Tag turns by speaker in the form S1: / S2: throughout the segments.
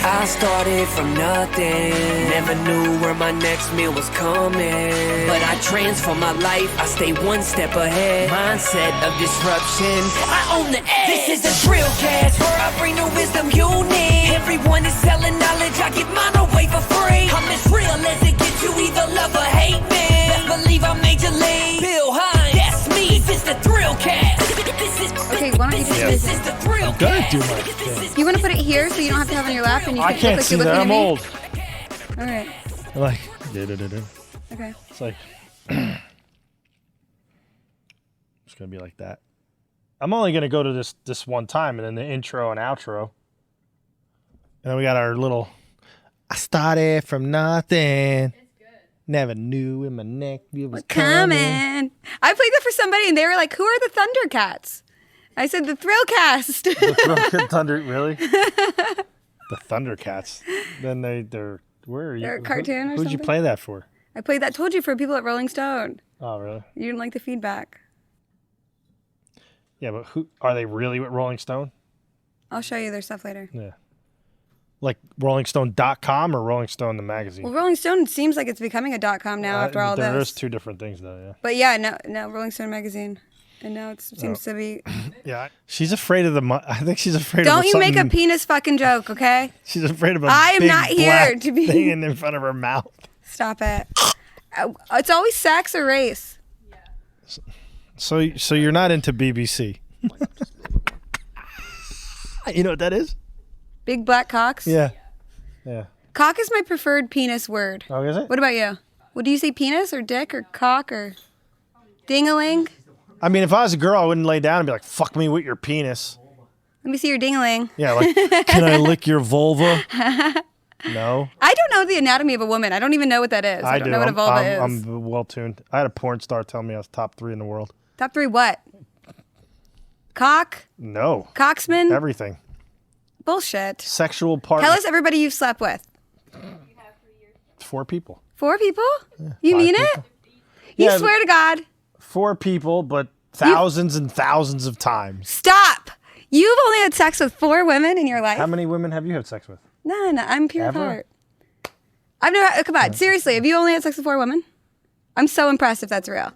S1: I started from nothing, never knew where my next meal was coming. But I transform my life, I stay one step ahead. Mindset of disruption, I own the edge. This is a drill cast where I bring the wisdom you need. Everyone is selling knowledge, I give mine away for free. I'm as real as it gets, you either love or hate me. Best believe I'm Major League Bill Hynes, that's me. This is the thrill cast.
S2: Okay, why don't you do this?
S1: This is the thrill
S3: Gonna
S1: cast.
S3: do my thing.
S2: You want to put it here so you don't have to have it on your lap and you
S3: I
S2: can
S3: can't
S2: look like
S3: see
S2: you're
S3: that.
S2: looking
S3: I'm
S2: at me?
S3: old.
S2: All right.
S3: Like, da-da-da-da.
S2: Okay.
S3: It's like, it's gonna be like that. I'm only gonna go to this one time, and then the intro and outro, and then we got our little. I started from nothing. Never knew in my neck it was coming.
S2: I played that for somebody and they were like, who are the Thundercats? I said the Thrillcast.
S3: The Thunder, really? The Thundercats. Then they're where are you?
S2: They're a cartoon or
S3: Who'd you
S2: something?
S3: play that for?
S2: I played that, told you, for people at Rolling Stone.
S3: Oh, really?
S2: You didn't like the feedback.
S3: Yeah, but who are they really with Rolling Stone?
S2: I'll show you their stuff later.
S3: Yeah. Like RollingStone.com or Rolling Stone the magazine?
S2: Well, Rolling Stone seems like it's becoming a .com now after all this.
S3: There is two different things though, yeah.
S2: But yeah, no, Rolling Stone magazine. And now it seems to be...
S3: Yeah. She's afraid of I think she's afraid of
S2: Don't you make a
S3: something-
S2: penis fucking joke, okay?
S3: She's afraid of a
S2: I am
S3: big
S2: not here
S3: black
S2: to be-
S3: thing in front of her mouth.
S2: Stop it. It's always sex or race.
S3: So you're not into BBC. You know what that is?
S2: Big black cocks?
S3: Yeah. Yeah.
S2: Cock is my preferred penis word.
S3: Oh, is it?
S2: What about you? Well, do you say penis or dick or cock or ding-a-ling?
S3: I mean, if I was a girl, I wouldn't lay down and be like, fuck me with your penis.
S2: Let me see your ding-a-ling.
S3: Yeah, like, can I lick your vulva? No.
S2: I don't know the anatomy of a woman. I don't even know what that is. I don't know what a vulva is.
S3: I'm well tuned. I had a porn star tell me I was top 3 in the world.
S2: Top 3 what? Cock?
S3: No.
S2: Cocksman?
S3: Everything.
S2: Bullshit.
S3: Sexual partner.
S2: Tell us everybody you've slept with.
S3: 4 people.
S2: 4 people? You
S3: 5
S2: mean
S3: people.
S2: it? You
S3: Yeah,
S2: swear to God.
S3: 4 people, but thousands and thousands of times.
S2: Stop. You've only had sex with 4 women in your life?
S3: How many women have you had sex with?
S2: None. I'm pure of
S3: Ever?
S2: heart. I've never... Come on. Seriously. Have you only had sex with 4 women? I'm so impressed if that's real.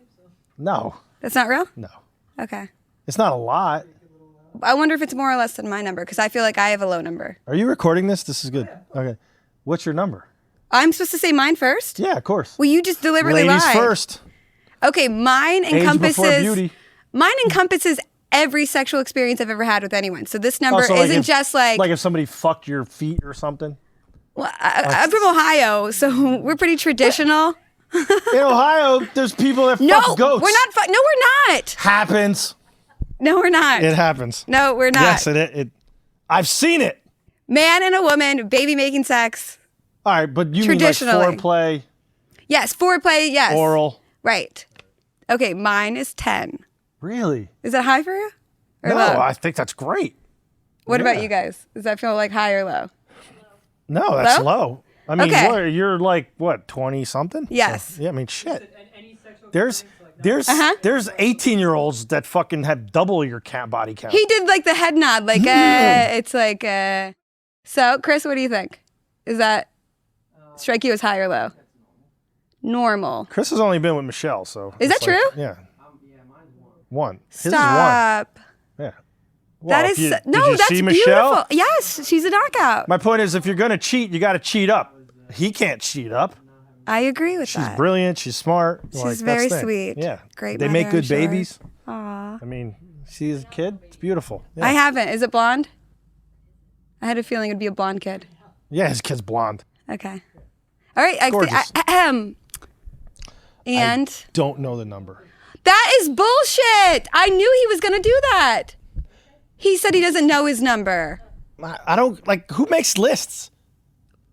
S3: No.
S2: That's not real?
S3: No.
S2: Okay.
S3: It's not a lot.
S2: I wonder if it's more or less than my number because I feel like I have a low number.
S3: Are you recording this? This is good. Okay. What's your number?
S2: I'm supposed to say mine first?
S3: Yeah, of course.
S2: Well, you just deliberately
S3: Ladies
S2: lied.
S3: first.
S2: Okay, mine
S3: Age before
S2: encompasses...
S3: beauty.
S2: Mine encompasses every sexual experience I've ever had with anyone. So this number
S3: Also, like
S2: isn't
S3: if-
S2: just like...
S3: Like if somebody fucked your feet or something.
S2: Well, I'm from Ohio, so we're pretty traditional.
S3: In Ohio, there's people that
S2: No,
S3: fuck goats.
S2: we're not. No, we're not.
S3: Happens.
S2: No, we're not.
S3: It happens.
S2: No, we're not.
S3: Yes, it. I've seen it.
S2: Man and a woman, baby making sex.
S3: All right, but you mean like
S2: Traditionally.
S3: foreplay,
S2: Yes, foreplay, yes.
S3: oral?
S2: Right. Okay, mine is 10.
S3: Really?
S2: Is that high for you? Or
S3: No,
S2: low?
S3: I think that's great.
S2: What
S3: yeah.
S2: about you guys? Does that feel like high or low?
S3: No, that's
S2: Low?
S3: low. I mean,
S2: Okay.
S3: what, you're like, what, 20 something?
S2: Yes.
S3: So, yeah, I mean, shit. There's 18-year-olds that fucking have double your body count.
S2: He did like the head nod, like it's like So, Chris, what do you think? Is that strike you as high or low? Normal.
S3: Chris has only been with Michelle, so.
S2: Is
S3: it's
S2: that
S3: like-
S2: true?
S3: Yeah. One. His
S2: Stop.
S3: is one. Yeah. Well,
S2: That
S3: if
S2: is
S3: you-
S2: no,
S3: did you
S2: that's
S3: see
S2: beautiful.
S3: Michelle?
S2: Yes, she's a knockout.
S3: My point is, if you're gonna cheat, you got to cheat up. He can't cheat up.
S2: I agree with
S3: She's
S2: that.
S3: brilliant. She's smart.
S2: She's
S3: that's
S2: very
S3: the thing.
S2: sweet.
S3: Yeah.
S2: Great
S3: They
S2: mother,
S3: make
S2: I'm
S3: good
S2: sure.
S3: babies.
S2: Aw.
S3: I mean, she's a kid. It's beautiful. Yeah.
S2: I haven't. Is it blonde? I had a feeling it'd be a blonde kid.
S3: Yeah, his kid's blonde.
S2: Okay. All right.
S3: Gorgeous.
S2: And
S3: Don't know the number.
S2: that is bullshit. I knew he was going to do that. He said he doesn't know his number.
S3: I don't like who makes lists.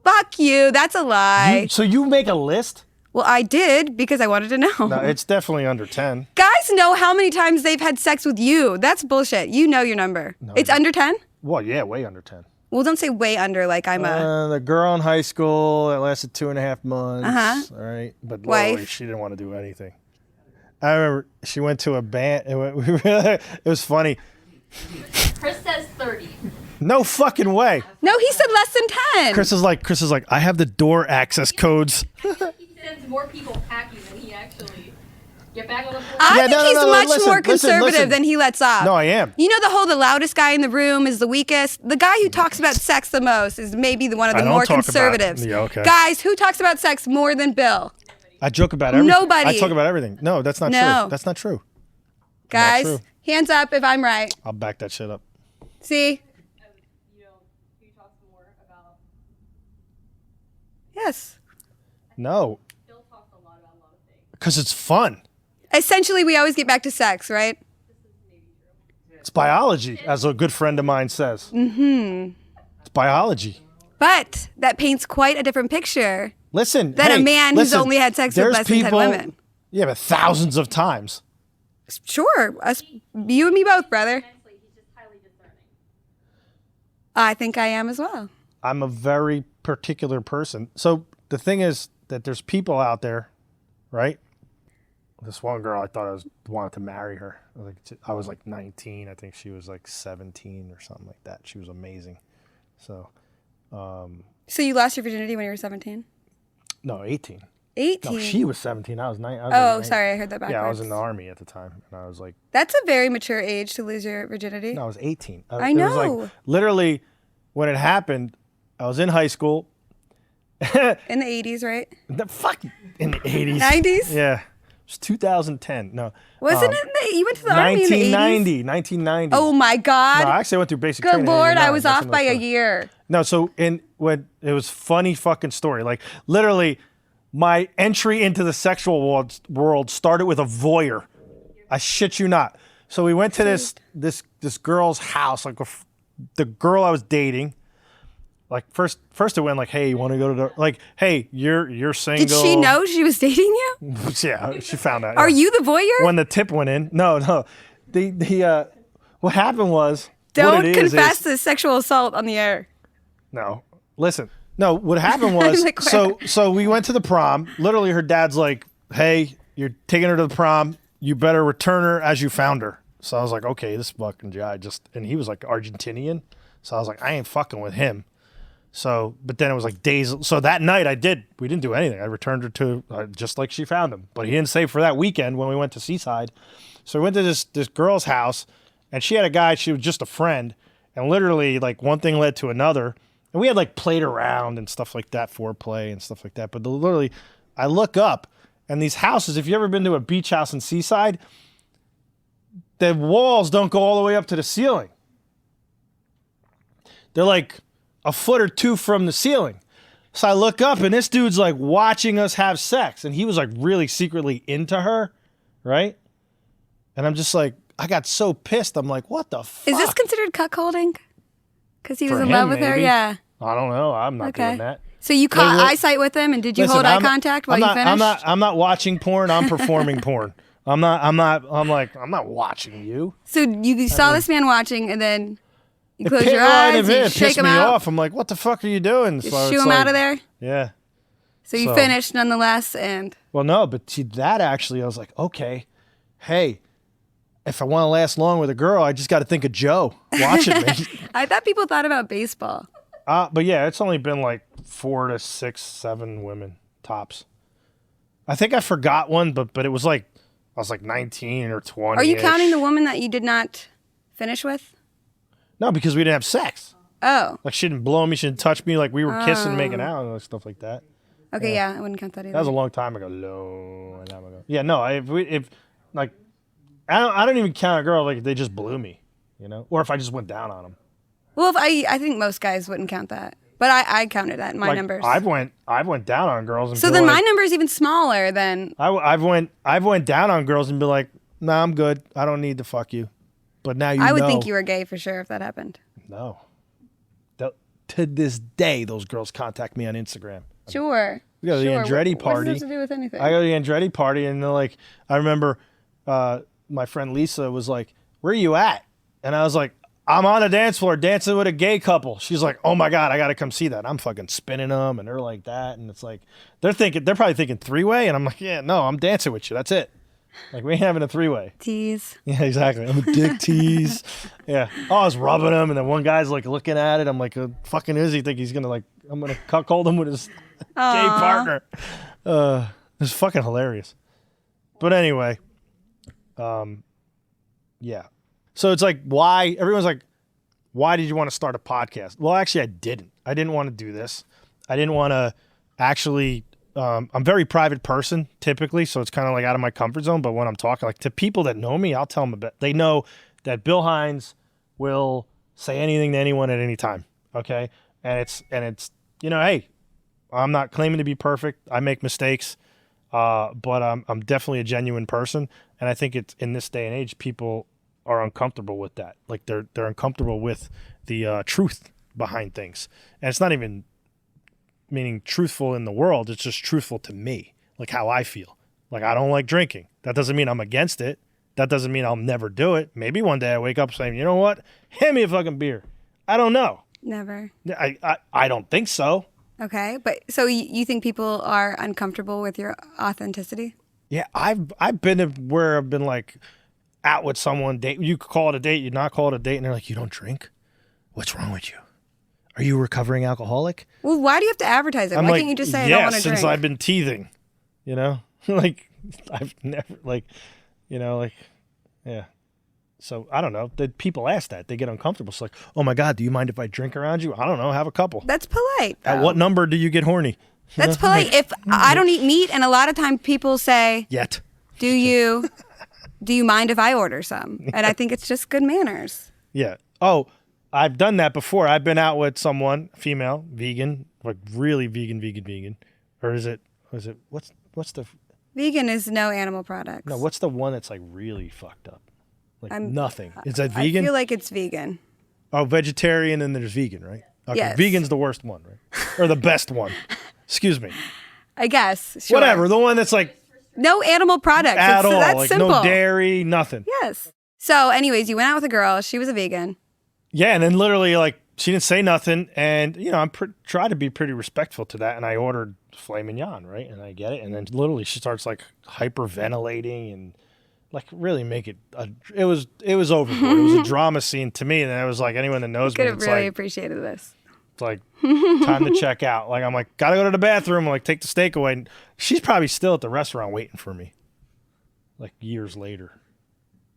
S2: Fuck you. That's a lie.
S3: So you make a list?
S2: Well, I did because I wanted to know.
S3: No, it's definitely under 10.
S2: Guys know how many times they've had sex with you. That's bullshit. You know your number. It's under 10?
S3: Well, yeah, way under 10.
S2: Well, don't say way under like I'm a...
S3: The girl in high school that lasted 2.5 months.
S2: Uh-huh.
S3: All right, but
S2: Wife.
S3: literally, she didn't want to do anything. I remember she went to a band. It was funny.
S4: Chris says 30.
S3: No fucking way.
S2: No, he said less than 10.
S3: Chris is like, I have the door access codes.
S4: He sends more people packing than he actually get back on the floor.
S2: I think he's much
S3: listen,
S2: more conservative
S3: listen.
S2: than he lets off.
S3: No, I am.
S2: You know the loudest guy in the room is the weakest. The guy who talks about sex the most is maybe one of the more conservatives.
S3: Yeah, okay.
S2: Guys, who talks about sex more than Bill?
S3: I joke about everything.
S2: Nobody.
S3: I talk about everything. No, that's not true. That's not true.
S2: Guys,
S3: Not true.
S2: hands up if I'm right.
S3: I'll back that shit up.
S2: See?
S4: Who talks more about?
S2: Yes.
S3: No,
S4: Bill talks a lot about a lot of things.
S3: because it's fun.
S2: Essentially, we always get back to sex, right?
S3: It's biology, as a good friend of mine says. Mm-hmm. It's biology.
S2: But that paints quite a different picture
S3: Listen,
S2: than
S3: hey,
S2: a man who's
S3: listen,
S2: only had sex with
S3: there's
S2: less than 10
S3: people-
S2: women.
S3: Yeah, but thousands of times.
S2: Sure. You and me both, brother.
S4: Mentally, he's just highly discerning.
S2: I think I am as well.
S3: I'm a very particular person. So the thing is that there's people out there, right? This one girl, I thought wanted to marry her. I was like 19. I think she was like 17 or something like that. She was amazing. So,
S2: So you lost your virginity when you were 17?
S3: no, 18.
S2: 18?
S3: No, she was 17. I was 9.
S2: Oh, sorry, I heard that backwards.
S3: Yeah, I was in the army at the time, and I was like,
S2: That's a very mature age to lose your virginity.
S3: no, I was 18.
S2: I
S3: It was
S2: know.
S3: like, literally, when it happened, I was in high school.
S2: In the 80s, right?
S3: The fuck in the 80s.
S2: 90s?
S3: Yeah. It was 2010. No.
S2: Wasn't it? You went to the army in the 80s?
S3: 1990.
S2: Oh my God.
S3: No, actually I went through basic
S2: Good
S3: training. in
S2: Lord, I
S3: 89.
S2: was
S3: That's
S2: off by
S3: another
S2: a
S3: story.
S2: year.
S3: No, so when it was funny fucking story. Like literally my entry into the sexual world started with a voyeur. I shit you not. So we went to this girl's house, like the girl I was dating. Like first it went like, hey, you want to go to the like, hey, you're single.
S2: Did she know she was dating you?
S3: Yeah, she found out.
S2: Are
S3: yeah.
S2: you the voyeur?
S3: When the tip went in? No. The what happened was
S2: Don't
S3: what it is
S2: confess to sexual assault on the air.
S3: No, listen. No, what happened was
S2: Like, where?
S3: so we went to the prom. Literally, her dad's like, "Hey, you're taking her to the prom. You better return her as you found her." So I was like, "Okay, this fucking guy just," and he was like Argentinian. So I was like, "I ain't fucking with him." So, but then it was like days. So that night, we didn't do anything. I returned her to just like she found him. But he didn't say for that weekend when we went to Seaside. So we went to this girl's house, and she had a guy. She was just a friend, and literally like one thing led to another. And we had like played around and stuff like that, foreplay and stuff like that. But literally, I look up and these houses, if you've ever been to a beach house in Seaside, the walls don't go all the way up to the ceiling. They're like a foot or two from the ceiling. So I look up and this dude's like watching us have sex. And he was like really secretly into her, right? And I'm just like, I got so pissed. I'm like, what the fuck?
S2: Is this considered cuckolding? Because he was
S3: For
S2: in love
S3: him,
S2: with her?
S3: maybe.
S2: Yeah.
S3: I don't know. I'm not
S2: Okay.
S3: doing that.
S2: So you caught
S3: Like,
S2: eyesight with him, and did you
S3: Listen,
S2: hold eye
S3: I'm-
S2: contact while
S3: I'm
S2: you
S3: not,
S2: finished?
S3: I'm not watching porn. I'm performing porn. I'm not watching you.
S2: So you saw this man watching, and then you close
S3: It
S2: your
S3: right
S2: eyes,
S3: in,
S2: you
S3: it
S2: shake
S3: pissed
S2: him
S3: me
S2: out,
S3: off. I'm like, what the fuck are you doing?
S2: you
S3: So
S2: shoo
S3: it's
S2: him
S3: like-
S2: out of there.
S3: Yeah.
S2: So you
S3: So-
S2: finished nonetheless, and
S3: Well, no, but see that actually, I was like, okay, hey, if I want to last long with a girl, I just got to think of Joe watching me.
S2: I thought people thought about baseball.
S3: But yeah, it's only been like 4 to 6, 7 women tops. I think I forgot one, but it was like I was like 19 or 20.
S2: Are you counting the woman that you did not finish with?
S3: No, because we didn't have sex.
S2: Oh,
S3: Like she didn't blow me, she didn't touch me. Like we were kissing, making out, and stuff like that.
S2: okay, yeah, I wouldn't count that either.
S3: That was a long time ago. Long time ago. Yeah, no. If like, I don't even count a girl like if they just blew me, you know, or if I just went down on them.
S2: Well, if I think most guys wouldn't count that, but I counted that in my
S3: Like,
S2: numbers.
S3: I've went down on girls and
S2: So
S3: been
S2: then
S3: like,
S2: my number is even smaller than.
S3: I've went down on girls and be like, nah, I'm good. I don't need to fuck you. But now you
S2: I would
S3: know.
S2: think you were gay for sure if that happened.
S3: No. To this day, those girls contact me on Instagram.
S2: Sure.
S3: We go to the
S2: Sure.
S3: Andretti
S2: What
S3: party.
S2: does this have to do with anything?
S3: I go to the Andretti party and they're like, I remember my friend Lisa was like, where are you at? And I was like, I'm on a dance floor dancing with a gay couple. She's like, oh my God, I got to come see that. I'm fucking spinning them and they're like that. And it's like, they're probably thinking 3-way. And I'm like, yeah, no, I'm dancing with you. That's it. Like, we ain't having a three-way.
S2: Tease.
S3: Yeah, exactly. I'm a dick tease. Yeah. Oh, I was rubbing him, and then one guy's like looking at it. I'm like, fucking is he think he's gonna like? I'm gonna cuckold him with his gay partner. It's fucking hilarious. But anyway, yeah. So it's like, why? Everyone's like, why did you want to start a podcast? Well, actually, I didn't. I didn't want to do this. I didn't want to actually. I'm a very private person typically, so it's kind of like out of my comfort zone. But when I'm talking like to people that know me, I'll tell them about. They know that Bill Hynes will say anything to anyone at any time. Okay, and it's hey, I'm not claiming to be perfect. I make mistakes, but I'm definitely a genuine person, and I think it's in this day and age, people are uncomfortable with that. Like they're uncomfortable with the truth behind things, and it's not even meaning truthful in the world. It's just truthful to me, like how I feel. Like, I don't like drinking. That doesn't mean I'm against it. That doesn't mean I'll never do it. Maybe one day I wake up saying, you know what? Hand me a fucking beer. I don't know.
S2: Never.
S3: I don't think so.
S2: Okay, but so you think people are uncomfortable with your authenticity?
S3: Yeah, I've been to where I've been like out with someone, date. You could call it a date, you not call it a date, and they're like, you don't drink? What's wrong with you? Are you a recovering alcoholic?
S2: Well, why do you have to advertise it? Why can't you just say I don't want to drink?
S3: Since I've been teething, like I've never yeah. So I don't know. People ask that. They get uncomfortable. It's like, oh my God, do you mind if I drink around you? I don't know. Have a couple.
S2: That's polite.
S3: At what number do you get horny?
S2: That's polite. If I don't eat meat, and a lot of times people say,
S3: yet.
S2: Do you mind if I order some? And I think it's just good manners.
S3: Yeah. Oh, I've done that before. I've been out with someone, female, vegan, like really vegan. Or is it what's the
S2: vegan is no animal products.
S3: No, what's the one that's like really fucked up? Like nothing. Is that vegan?
S2: I feel like it's vegan.
S3: Oh, vegetarian and there's vegan, right? Okay.
S2: Yes.
S3: Vegan's the worst one, right? Or the best one. Excuse me.
S2: I guess. Sure.
S3: Whatever. The one that's like
S2: no animal products.
S3: At all.
S2: That's
S3: like
S2: simple.
S3: No dairy, nothing.
S2: Yes. So anyways, you went out with a girl. She was a vegan.
S3: Yeah, and then literally like she didn't say nothing, and I'm try to be pretty respectful to that, and I ordered filet mignon, right? And I get it, and then literally she starts like hyperventilating and like really make it. It was overboard. It was a drama scene to me, and then it was like anyone that knows me,
S2: could have really appreciated this.
S3: It's like time to check out. Like I'm like gotta go to the bathroom. Like take the steak away. And she's probably still at the restaurant waiting for me. Like years later.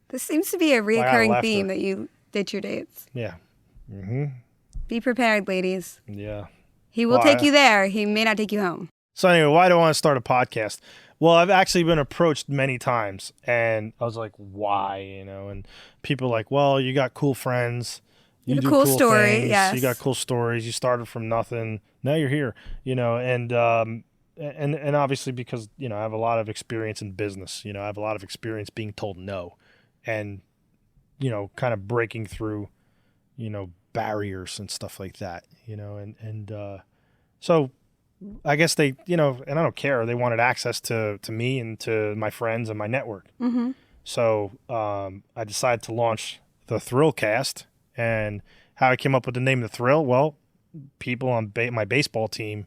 S2: This seems to be a recurring theme that you ditch your dates.
S3: Yeah. Mm-hmm.
S2: Be prepared, ladies.
S3: Yeah.
S2: He will take you there. He may not take you home.
S3: So anyway, why do I want to start a podcast? Well, I've actually been approached many times, and I was like, why? And people are like, well, you got cool friends. You do cool
S2: story,
S3: things.
S2: yes.
S3: You got cool stories. You started from nothing. Now you're here, and obviously because, I have a lot of experience in business. I have a lot of experience being told no and, kind of breaking through, barriers and stuff like that, so I guess they, and I don't care. They wanted access to me and to my friends and my network.
S2: Mm-hmm.
S3: So I decided to launch the Thrillcast. And how I came up with the name The Thrill, well, people on my baseball team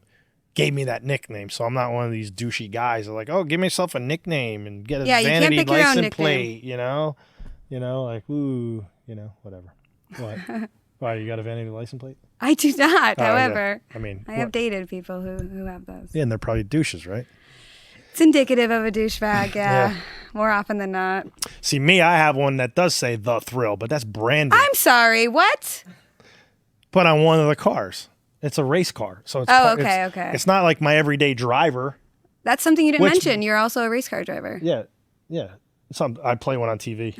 S3: gave me that nickname. So I'm not one of these douchey guys that are like, oh, give myself a nickname and get a vanity license plate, like, ooh, whatever. What? Why, you got a vanity license plate?
S2: I do not, however.
S3: Yeah.
S2: I have dated people who have those.
S3: Yeah, and they're probably douches, right?
S2: It's indicative of a douchebag, yeah. More often than not.
S3: See, me, I have one that does say The Thrill, but that's branded.
S2: I'm sorry, what?
S3: But on one of the cars. It's a race car. So it's
S2: okay.
S3: It's not like my everyday driver.
S2: That's something you didn't mention. You're also a race car driver.
S3: Yeah. I play one on TV.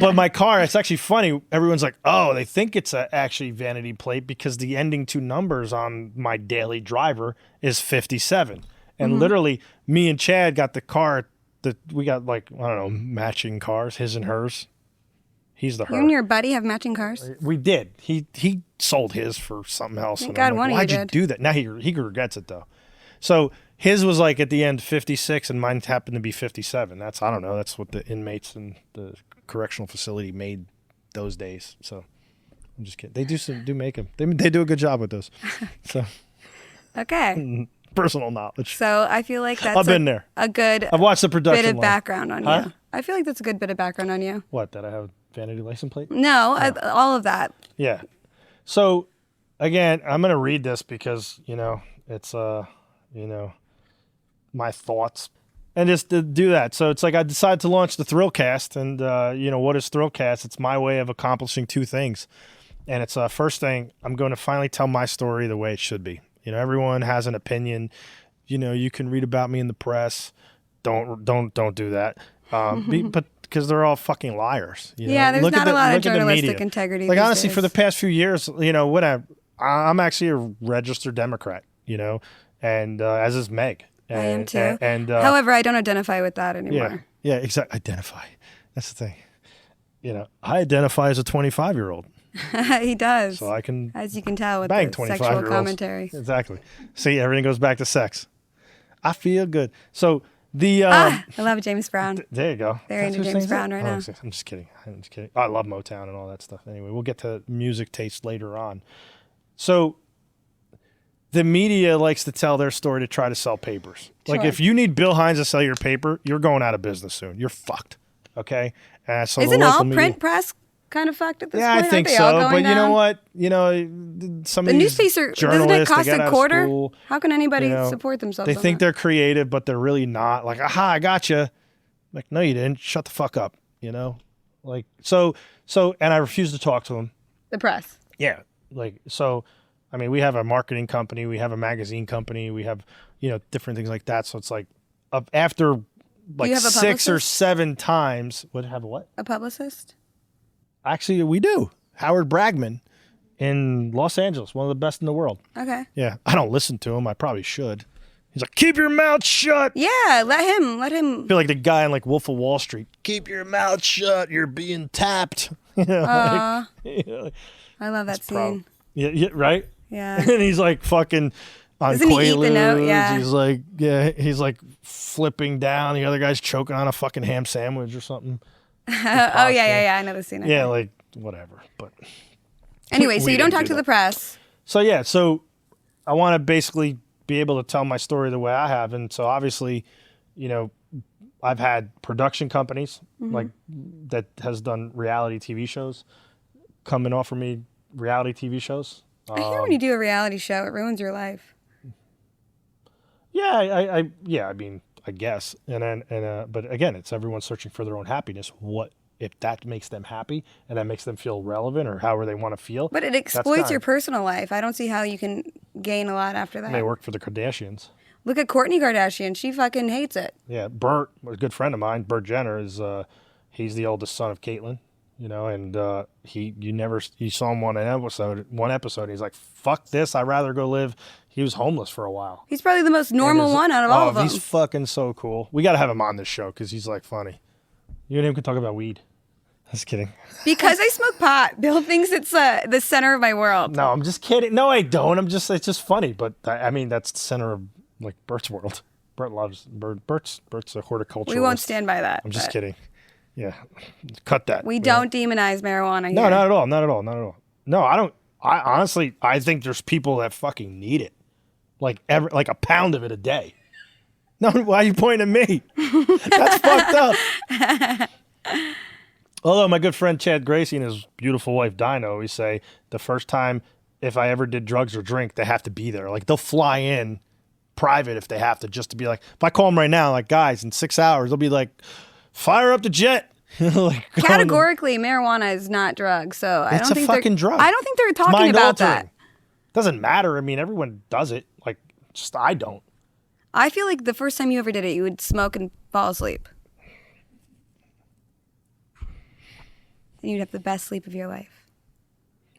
S3: but my car, it's actually funny. Everyone's like, oh, they think it's actually vanity plate because the ending two numbers on my daily driver is 57. And literally, me and Chad got the car that we got, like, I don't know, matching cars, his and hers. He's the her.
S2: You and your buddy have matching cars?
S3: We did. He sold his for something else.
S2: Thank God one of you did.
S3: Why'd you do that? Now he regrets it, though. So his was like at the end 56 and mine happened to be 57. I don't know. That's what the inmates in the correctional facility made those days. So I'm just kidding. They do make them. They do a good job with those. So
S2: okay.
S3: personal knowledge.
S2: So I feel like that's
S3: I've been there.
S2: a good
S3: I've watched the production
S2: bit of
S3: line.
S2: background on
S3: Huh?
S2: you. I feel like that's a good bit of background on you.
S3: What, that I have a vanity license plate?
S2: No, all of that.
S3: Yeah. So, again, I'm going to read this because, it's, my thoughts. And just to do that. So it's like I decided to launch the Thrillcast. And, what is Thrillcast? It's my way of accomplishing two things. And it's first thing, I'm going to finally tell my story the way it should be. Everyone has an opinion. You can read about me in the press. Don't do that. But because they're all fucking liars.
S2: Yeah, there's not a lot of journalistic integrity.
S3: Like,
S2: these
S3: honestly,
S2: days.
S3: for the past few years, I'm actually a registered Democrat, and as is Meg. And,
S2: I am too.
S3: And
S2: however, I don't identify with that anymore.
S3: Yeah, exactly. Identify. That's the thing. I identify as a 25-year-old.
S2: He does.
S3: So I can,
S2: as you can tell with
S3: bang
S2: the sexual
S3: 25-year-olds.
S2: commentary.
S3: Exactly. See, everything goes back to sex. I feel good. So the
S2: I love James Brown.
S3: there you go.
S2: Very into James Brown right now.
S3: I'm just kidding. I love Motown and all that stuff. Anyway, we'll get to music taste later on. So the media likes to tell their story to try to sell papers. Like,
S2: Sure.
S3: if you need Bill Hynes to sell your paper, you're going out of business soon. You're fucked. Okay? So
S2: Isn't
S3: the local
S2: all
S3: media,
S2: print press kind of fucked at this
S3: yeah,
S2: point?
S3: I think
S2: Aren't they all
S3: so.
S2: going
S3: But you know
S2: down?
S3: what? Some
S2: The
S3: of these
S2: newspaper, doesn't it
S3: journalists,
S2: cost
S3: they got
S2: a
S3: out of
S2: quarter?
S3: school,
S2: How can anybody support themselves?
S3: They
S2: on
S3: think
S2: that?
S3: they're creative, but they're really not. Like, aha, I got you. Like, no, you didn't. Shut the fuck up. Like, so, and I refuse to talk to them.
S2: The press.
S3: Yeah. Like, so, I mean, we have a marketing company, we have a magazine company, we have, different things like that. So it's like, after like
S2: you have a
S3: 6 or
S2: publicist?
S3: 7 times, have a what?
S2: A publicist?
S3: Actually, we do. Howard Bragman in Los Angeles, one of the best in the world.
S2: Okay.
S3: Yeah. I don't listen to him. I probably should. He's like, keep your mouth shut.
S2: Yeah, let him.
S3: I feel like the guy in like Wolf of Wall Street. Keep your mouth shut. You're being tapped.
S2: Aw.
S3: Like,
S2: I love that scene.
S3: yeah, right?
S2: Yeah.
S3: And he's like fucking on
S2: Doesn't he eat the note?
S3: Quaaludes.
S2: Yeah.
S3: He's like flipping down. The other guy's choking on a fucking ham sandwich or something.
S2: Oh, yeah. I know the scene.
S3: Yeah, like whatever. But
S2: anyway, so
S3: we
S2: you don't
S3: didn't
S2: talk
S3: do
S2: to
S3: that.
S2: the press.
S3: So I want to basically be able to tell my story the way I have. And so obviously, I've had production companies like that has done reality TV shows come and offer me reality TV shows.
S2: I hear when you do a reality show, it ruins your life.
S3: Yeah, I mean, I guess. And then, but again, it's everyone searching for their own happiness. What if that makes them happy and that makes them feel relevant or however they want to feel?
S2: But it exploits your personal life. I don't see how you can gain a lot after that.
S3: They work for the Kardashians.
S2: Look at Kourtney Kardashian. She fucking hates it.
S3: Yeah, Bert, a good friend of mine, Bert Jenner, is he's the oldest son of Caitlyn, and you saw him one episode. He's like, fuck this, I'd rather go live. He was homeless for a while.
S2: He's probably the most normal one out of all of them.
S3: He's fucking so cool. We got to have him on this show because he's like funny. You and him can talk about weed. Just kidding.
S2: Because I smoke pot, Bill thinks it's the center of my world.
S3: No, I'm just kidding. No, I don't. It's just funny. But I mean, that's the center of like Bert's world. Bert loves Bert's a horticulturalist.
S2: We won't stand by that.
S3: I'm just kidding. Yeah, cut that.
S2: We don't demonize marijuana here.
S3: No, not at all. No, I don't. I honestly, I think there's people that fucking need it, like a pound of it a day. No, why are you pointing at me? That's fucked up. Although my good friend Chad Gracie and his beautiful wife Dinah always say the first time if I ever did drugs or drink, they have to be there. Like they'll fly in private if they have to, just to be like, if I call them right now, like guys, in 6 hours, they'll be like, fire up the jet. Like,
S2: categorically, marijuana is not drugs, so I don't think
S3: it's a fucking drug.
S2: I don't think they're
S3: It's
S2: talking about
S3: mind-altering.
S2: that.
S3: Doesn't matter. I mean, everyone does it. Like, just I don't.
S2: I feel like the first time you ever did it, you would smoke and fall asleep. And you'd have the best sleep of your life.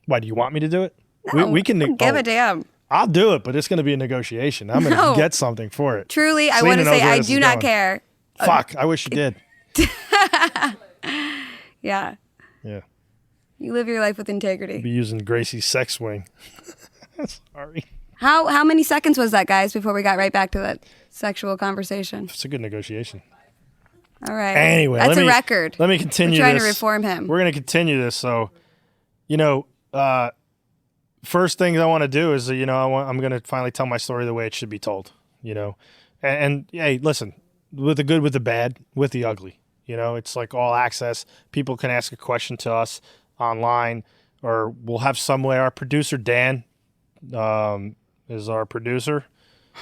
S3: Why, do you want me to do it?
S2: No,
S3: we can
S2: I don't give a damn.
S3: I'll do it, but it's going to be a negotiation. I'm going to
S2: No.
S3: get something for it.
S2: Truly, I
S3: Selena
S2: want to
S3: knows
S2: say
S3: where
S2: I
S3: this
S2: do
S3: is
S2: not
S3: going.
S2: care.
S3: Fuck, I wish you did.
S2: Yeah.
S3: Yeah.
S2: You live your life with integrity.
S3: Be using Gracie's sex swing. Sorry.
S2: How many seconds was that, guys, before we got right back to that sexual conversation?
S3: It's a good negotiation.
S2: All right.
S3: Anyway,
S2: that's a record.
S3: Let me continue
S2: We're trying
S3: this.
S2: to reform him.
S3: We're going to continue this. So, first thing I want to do is, I'm going to finally tell my story the way it should be told. you know. And hey, listen, with the good, with the bad, with the ugly, you know, it's like all access. People can ask a question to us online, or we'll have somewhere. Our producer Dan is our producer,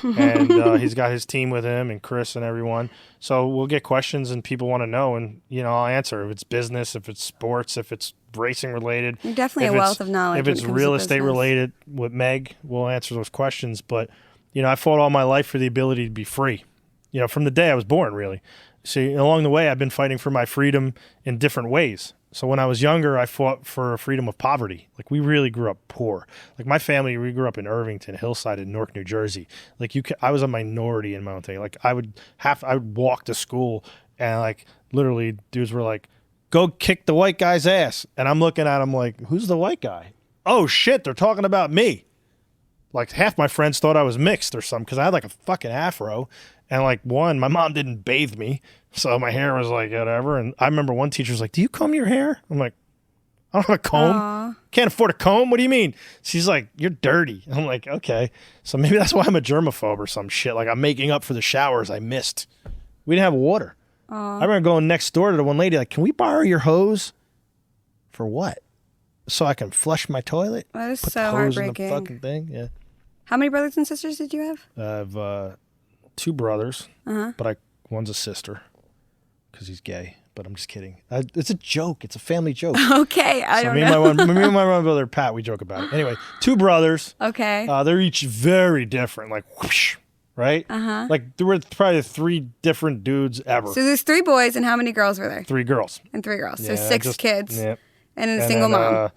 S3: and he's got his team with him, and Chris and everyone. So we'll get questions, and people want to know, and you know, I'll answer. If it's business, if it's sports, if it's racing related,
S2: You're definitely
S3: if
S2: a wealth of knowledge.
S3: If it's
S2: when it comes
S3: real
S2: to
S3: estate
S2: business.
S3: related with Meg, we'll answer those questions. But you know, I fought all my life for the ability to be free. You know, from the day I was born, really. See, along the way, I've been fighting for my freedom in different ways. So when I was younger, I fought for freedom of poverty. Like, we really grew up poor. Like, my family, we grew up in Irvington, Hillside, in Newark, New Jersey. Like, I was a minority in my own thing. Like, I would walk to school, and like, literally, dudes were like, "Go kick the white guy's ass," and I'm looking at him like, "Who's the white guy?" Oh shit, they're talking about me. Like, half my friends thought I was mixed or something because I had like a fucking afro. And like, my mom didn't bathe me, so my hair was like whatever. And I remember one teacher was like, "Do you comb your hair?" I'm like, "I don't have a comb.
S2: Aw.
S3: Can't afford a comb. What do you mean?" She's like, "You're dirty." I'm like, "Okay." So maybe that's why I'm a germaphobe or some shit. Like, I'm making up for the showers I missed. We didn't have water. I remember going next door to the one lady, like, "Can we borrow your hose?" For what? So I can flush my toilet?
S2: That is
S3: Put
S2: so
S3: the hose in the
S2: heartbreaking.
S3: fucking thing? Yeah.
S2: How many brothers and sisters did you have?
S3: I have 2 brothers, but one's a sister because he's gay. But I'm just kidding. It's a joke. It's a family joke.
S2: Okay, I
S3: So
S2: don't
S3: me
S2: know.
S3: and my one brother Pat, we joke about it. Anyway, 2 brothers.
S2: Okay.
S3: They're each very different. Like whoosh, right? Like there were probably 3 different dudes ever.
S2: So there's 3 boys, and how many girls were there?
S3: 3 girls.
S2: And 3 girls. So
S3: Yeah,
S2: 6 kids.
S3: Yeah.
S2: And a single mom.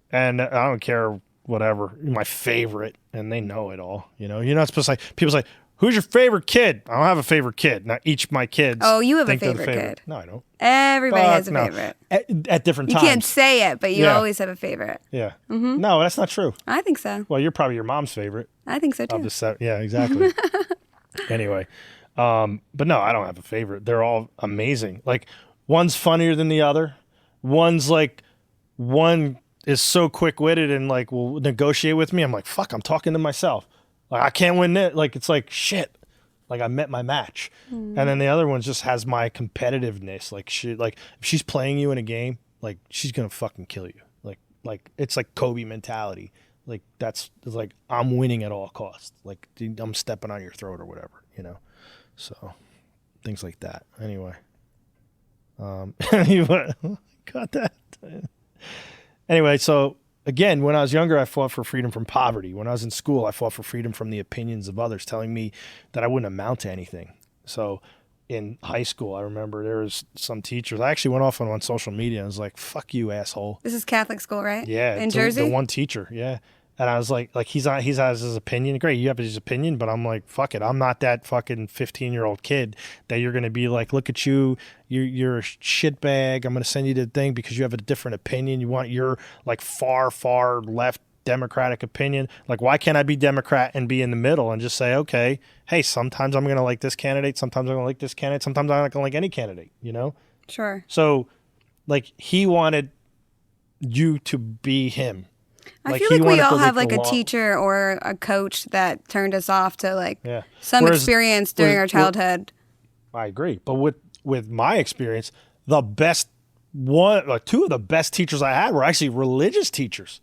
S3: And I don't care, whatever. My favorite, and they know it all. You know, you're not supposed to say. People say, "Who's your favorite kid?" I don't have a favorite kid. Not each of my kids.
S2: Oh, you have a
S3: think they're the
S2: favorite kid.
S3: No, I don't.
S2: Everybody has a
S3: no.
S2: favorite.
S3: At different
S2: You
S3: times.
S2: can't say it, but you
S3: Yeah.
S2: always have a favorite.
S3: Yeah. No, that's not true.
S2: I think so.
S3: Well, you're probably your mom's favorite.
S2: I think so
S3: Of
S2: too.
S3: the set. Yeah, exactly. Anyway, but no, I don't have a favorite. They're all amazing. Like, one's funnier than the other. One's like, one is so quick-witted and like will negotiate with me. I'm like, fuck, I'm talking to myself. Like, I can't win it. Like, it's like, shit. Like, I met my match. And then the other one just has my competitiveness. Like, if she's playing you in a game, like, she's gonna fucking kill you. Like it's like Kobe mentality. Like, it's like, I'm winning at all costs. Like, I'm stepping on your throat or whatever, you know? So, things like that. Anyway. Got that. Anyway, so, again, when I was younger, I fought for freedom from poverty. When I was in school, I fought for freedom from the opinions of others telling me that I wouldn't amount to anything. So, in high school, I remember there was some teachers. I actually went off on social media and was like, "Fuck you, asshole."
S2: This is Catholic school, right?
S3: Yeah,
S2: In
S3: the
S2: Jersey?
S3: one teacher, yeah. And I was like he has his opinion. Great, you have his opinion, but I'm like, fuck it. I'm not that fucking 15-year-old kid that you're gonna be like, look at you, you're a shitbag. I'm gonna send you the thing because you have a different opinion. You want your like far left Democratic opinion. Like, why can't I be Democrat and be in the middle and just say, okay, hey, sometimes I'm gonna like this candidate, sometimes I'm gonna like this candidate, sometimes I'm not gonna like any candidate, you know?
S2: Sure.
S3: So, like, he wanted you to be him.
S2: I
S3: Like,
S2: feel
S3: he
S2: like we
S3: wanted
S2: all
S3: to,
S2: have
S3: like,
S2: like a
S3: the law-
S2: teacher or a coach that turned us off to like
S3: Yeah.
S2: some
S3: Whereas-
S2: experience during our
S3: whereas-
S2: childhood.
S3: I agree. But with my experience, the best like 2 of the best teachers I had were actually religious teachers.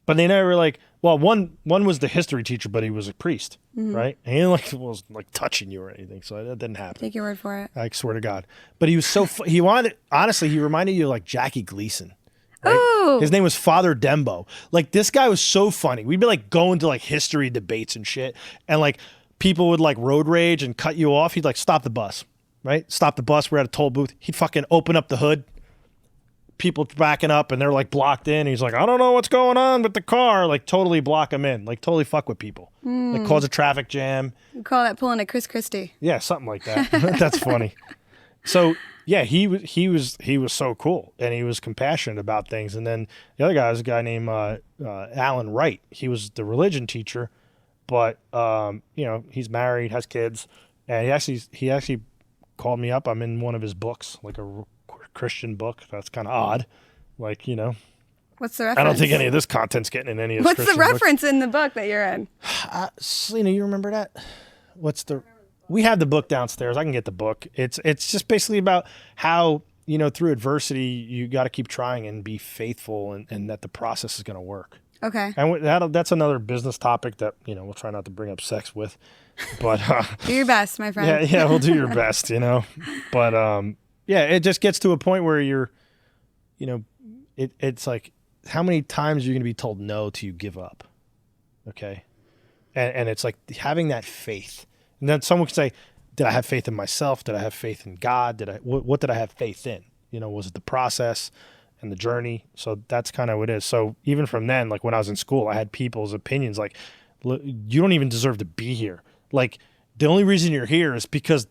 S3: But they never like, well, one was the history teacher, but he was a priest, right? And he was like touching you or anything. So that didn't happen.
S2: Take your word for it.
S3: I swear to God. But he was so, he reminded you of like Jackie Gleason. Right?
S2: Ooh.
S3: His name was Father Dembo. Like, this guy was so funny. We'd be like going to like history debates and shit. And like people would like road rage and cut you off. He'd like stop the bus, right? Stop the bus. We're at a toll booth. He'd fucking open up the hood. People backing up and they're like blocked in. He's like, I don't know what's going on with the car. Like, totally block them in. Like, totally fuck with people. Like, cause a traffic jam.
S2: We call that pulling a Chris Christie.
S3: Yeah, something like that. That's funny. So yeah, he was so cool and he was compassionate about things. And then the other guy was a guy named Alan Wright. He was the religion teacher, but you know, he's married, has kids, and he actually called me up. I'm in one of his books, like a Christian book. That's kind of odd. Like, you know,
S2: What's the reference?
S3: I don't think any of this content's getting in any of his
S2: What's the
S3: Christian books.
S2: reference in the book that you're in?
S3: Selena, you remember that? we have the book downstairs. I can get the book. It's just basically about how, through adversity, you got to keep trying and be faithful and that the process is going to work.
S2: Okay.
S3: And that's another business topic that, we'll try not to bring up sex with, but
S2: do your best, my friend.
S3: yeah, we'll do your best, but it just gets to a point where you're, it's like, how many times are you going to be told no till you give up? Okay. And it's like having that faith. And then someone could say, did I have faith in myself? Did I have faith in God? What did I have faith in? Was it the process and the journey? So that's kind of what it is. So even from then, like when I was in school, I had people's opinions like, you don't even deserve to be here. Like the only reason you're here is because,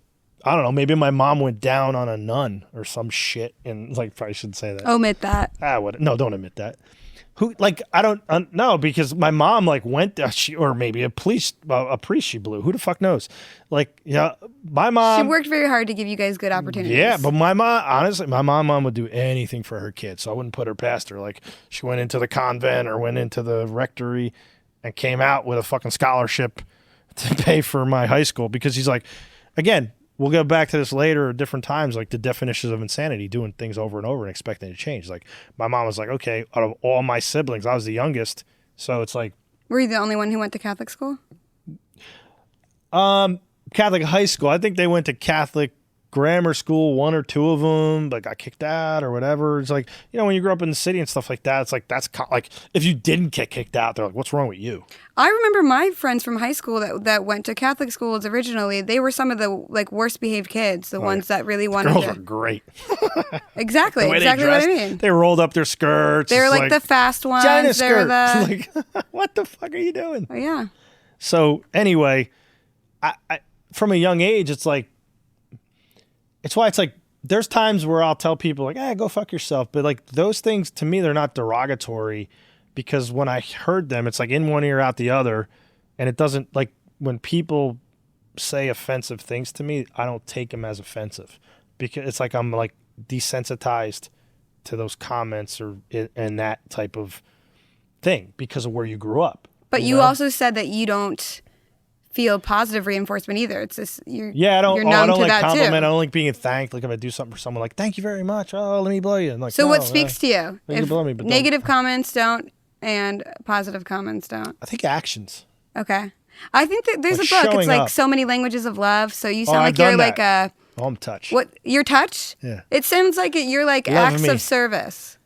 S3: I don't know, maybe my mom went down on a nun or some shit. And like, probably shouldn't say that.
S2: Omit that.
S3: No, don't admit that. Who, like, I don't know, because my mom like went or maybe a priest she blew. Who the fuck knows? Like, my mom.
S2: She worked very hard to give you guys good opportunities.
S3: Yeah, but my mom, honestly, my mom would do anything for her kids. So I wouldn't put her past her. Like, she went into the convent or went into the rectory and came out with a fucking scholarship to pay for my high school, because he's like, again, we'll go back to this later at different times, like the definitions of insanity, doing things over and over and expecting to change. Like my mom was like, okay, out of all my siblings, I was the youngest. So it's like.
S2: Were you the only one who went to Catholic school?
S3: Catholic high school. I think they went to Catholic grammar school, one or two of them, but got kicked out or whatever. It's like, when you grow up in the city and stuff like that, it's like, like if you didn't get kicked out, they're like, what's wrong with you?
S2: I remember my friends from high school that went to Catholic schools originally. They were some of the like worst behaved kids, the ones that really wanted
S3: girls
S2: to.
S3: Are great.
S2: Exactly what I mean.
S3: They rolled up their skirts.
S2: They were like the fast ones.
S3: China
S2: They were
S3: skirt. Like, what the fuck are you doing?
S2: Oh yeah.
S3: So anyway, I from a young age, it's like, it's why it's like, there's times where I'll tell people like, go fuck yourself. But like those things to me, they're not derogatory, because when I heard them, it's like in one ear, out the other. And it doesn't, like when people say offensive things to me, I don't take them as offensive, because it's like I'm like desensitized to those comments and that type of thing because of where you grew up.
S2: But you also said that you don't feel positive reinforcement either. It's just you're
S3: I don't like compliment.
S2: Too.
S3: I don't like being thanked. Like if I do something for someone, like thank you very much. Oh, let me blow you. And like,
S2: so what speaks to you?
S3: If blow me, but
S2: negative comments don't and positive comments don't.
S3: I think actions.
S2: Okay, I think that there's
S3: like
S2: a book. It's like
S3: up.
S2: So Many Languages of Love. So you sound like you're like a.
S3: Oh, I'm touch.
S2: What your touch?
S3: Yeah.
S2: It sounds like you're like
S3: Love
S2: acts
S3: me.
S2: of service.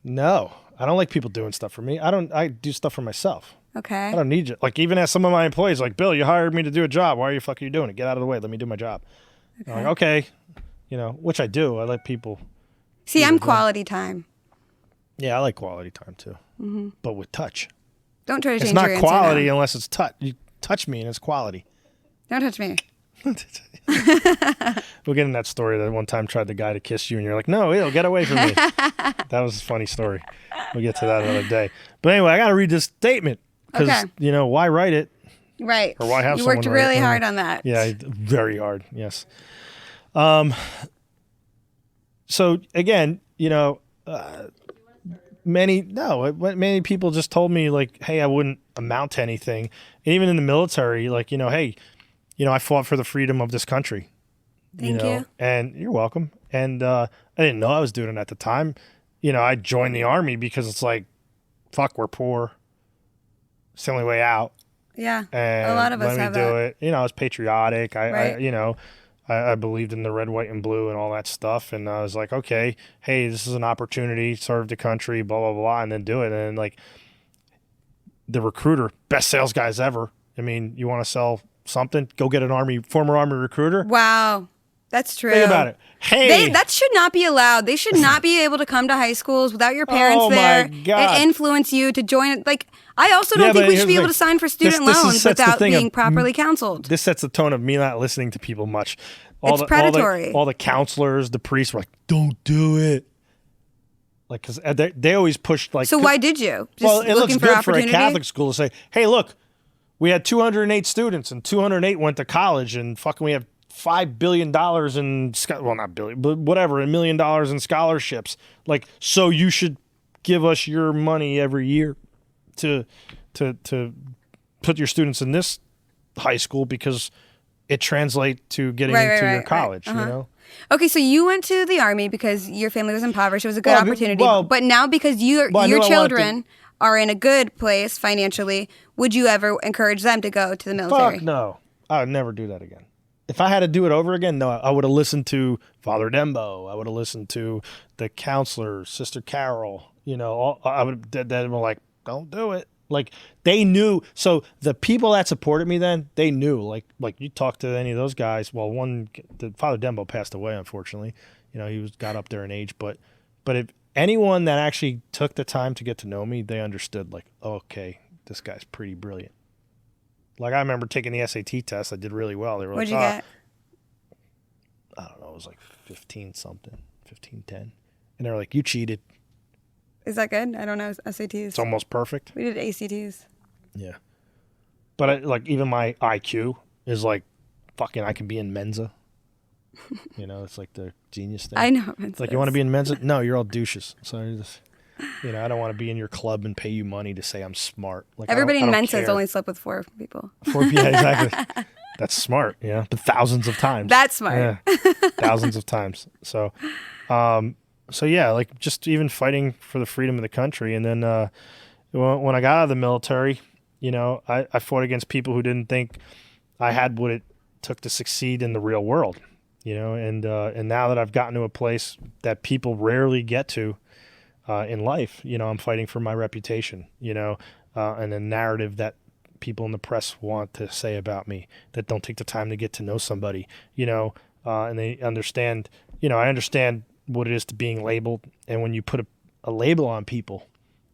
S3: No, I don't like people doing stuff for me. I do stuff for myself.
S2: Okay.
S3: I don't need you. Like even as some of my employees, like Bill, you hired me to do a job. Why are you fucking doing it? Get out of the way. Let me do my job. Okay. I'm like, okay, which I do. I let people.
S2: See, I'm quality time.
S3: Yeah, I like quality time too, but with touch.
S2: Don't try to change
S3: It's not
S2: your
S3: quality
S2: answer now.
S3: unless it's touch. You touch me and it's quality.
S2: Don't touch me.
S3: We'll get in that story that one time tried the guy to kiss you and you're like, no, ew, get away from me. That was a funny story. We'll get to that another day. But anyway, I got to read this statement because, why write it?
S2: Right.
S3: Or why have
S2: you
S3: someone
S2: worked
S3: write
S2: really
S3: it?
S2: hard on that.
S3: Yeah, very hard. Yes. So again, many people just told me like, hey, I wouldn't amount to anything. And even in the military, like, hey, I fought for the freedom of this country.
S2: Thank you.
S3: And you're welcome. And I didn't know I was doing it at the time. I joined the Army because it's like, fuck, we're poor. It's the only way out.
S2: Yeah.
S3: And
S2: a lot of us have that.
S3: let me do it. I was patriotic.
S2: Right.
S3: I believed in the red, white, and blue and all that stuff. And I was like, okay, hey, this is an opportunity, serve the country, blah, blah, blah, and then do it. And like the recruiter, best sales guys ever. I mean, you want to sell something? Go get an former Army recruiter.
S2: Wow. That's true.
S3: Think about it. Hey.
S2: That should not be allowed. They should not be able to come to high schools without your parents there and influence you to join it. Like, I also don't think we should be able to sign for student loans without being properly counseled.
S3: This sets the tone of me not listening to people much.
S2: It's predatory.
S3: All the counselors, the priests were like, don't do it. Like, because they always push like.
S2: So why did you?
S3: It looks good for a Catholic school to say, hey, look, we had 208 students and 208 went to college and fucking we have $5 billion in, not billion, but whatever, $1 million in scholarships. Like, so you should give us your money every year to put your students in this high school because it translates to getting into your college, you know?
S2: Okay, so you went to the Army because your family was impoverished. It was a good opportunity. But now because your children are in a good place financially, would you ever encourage them to go to the military?
S3: Fuck no. I would never do that again. If I had to do it over again, no, I would have listened to Father Dembo. I would have listened to the counselor, Sister Carol. You know, I would have been like, don't do it. Like, they knew. So the people that supported me then, they knew. Like you talk to any of those guys. Well, Father Dembo passed away, unfortunately. You know, he got up there in age. But if anyone that actually took the time to get to know me, they understood, like, okay, this guy's pretty brilliant. Like, I remember taking the SAT test. I did really well. They were
S2: What'd
S3: like,
S2: you get?
S3: I don't know. It was like 15-something, 15-10. And they were like, you cheated.
S2: Is that good? I don't know SATs.
S3: It's almost perfect.
S2: We did ACTs.
S3: Yeah. But even my IQ is like, fucking, I can be in Mensa. You know, it's like the genius thing.
S2: I know.
S3: It's like, you want to be in Mensa? No, you're all douches. So I don't want to be in your club and pay you money to say I'm smart. Like,
S2: everybody in Mensa has only slept with 4 people.
S3: Yeah, exactly. That's smart. Yeah, but thousands of times.
S2: That's smart.
S3: Yeah, thousands of times. So yeah, like, just even fighting for the freedom of the country. And then when I got out of the military, you know, I fought against people who didn't think I had what it took to succeed in the real world. You know, and now that I've gotten to a place that people rarely get to in life, you know, I'm fighting for my reputation, you know, and the narrative that people in the press want to say about me, that don't take the time to get to know somebody, you know, and they understand, you know, I understand what it is to being labeled. And when you put a label on people,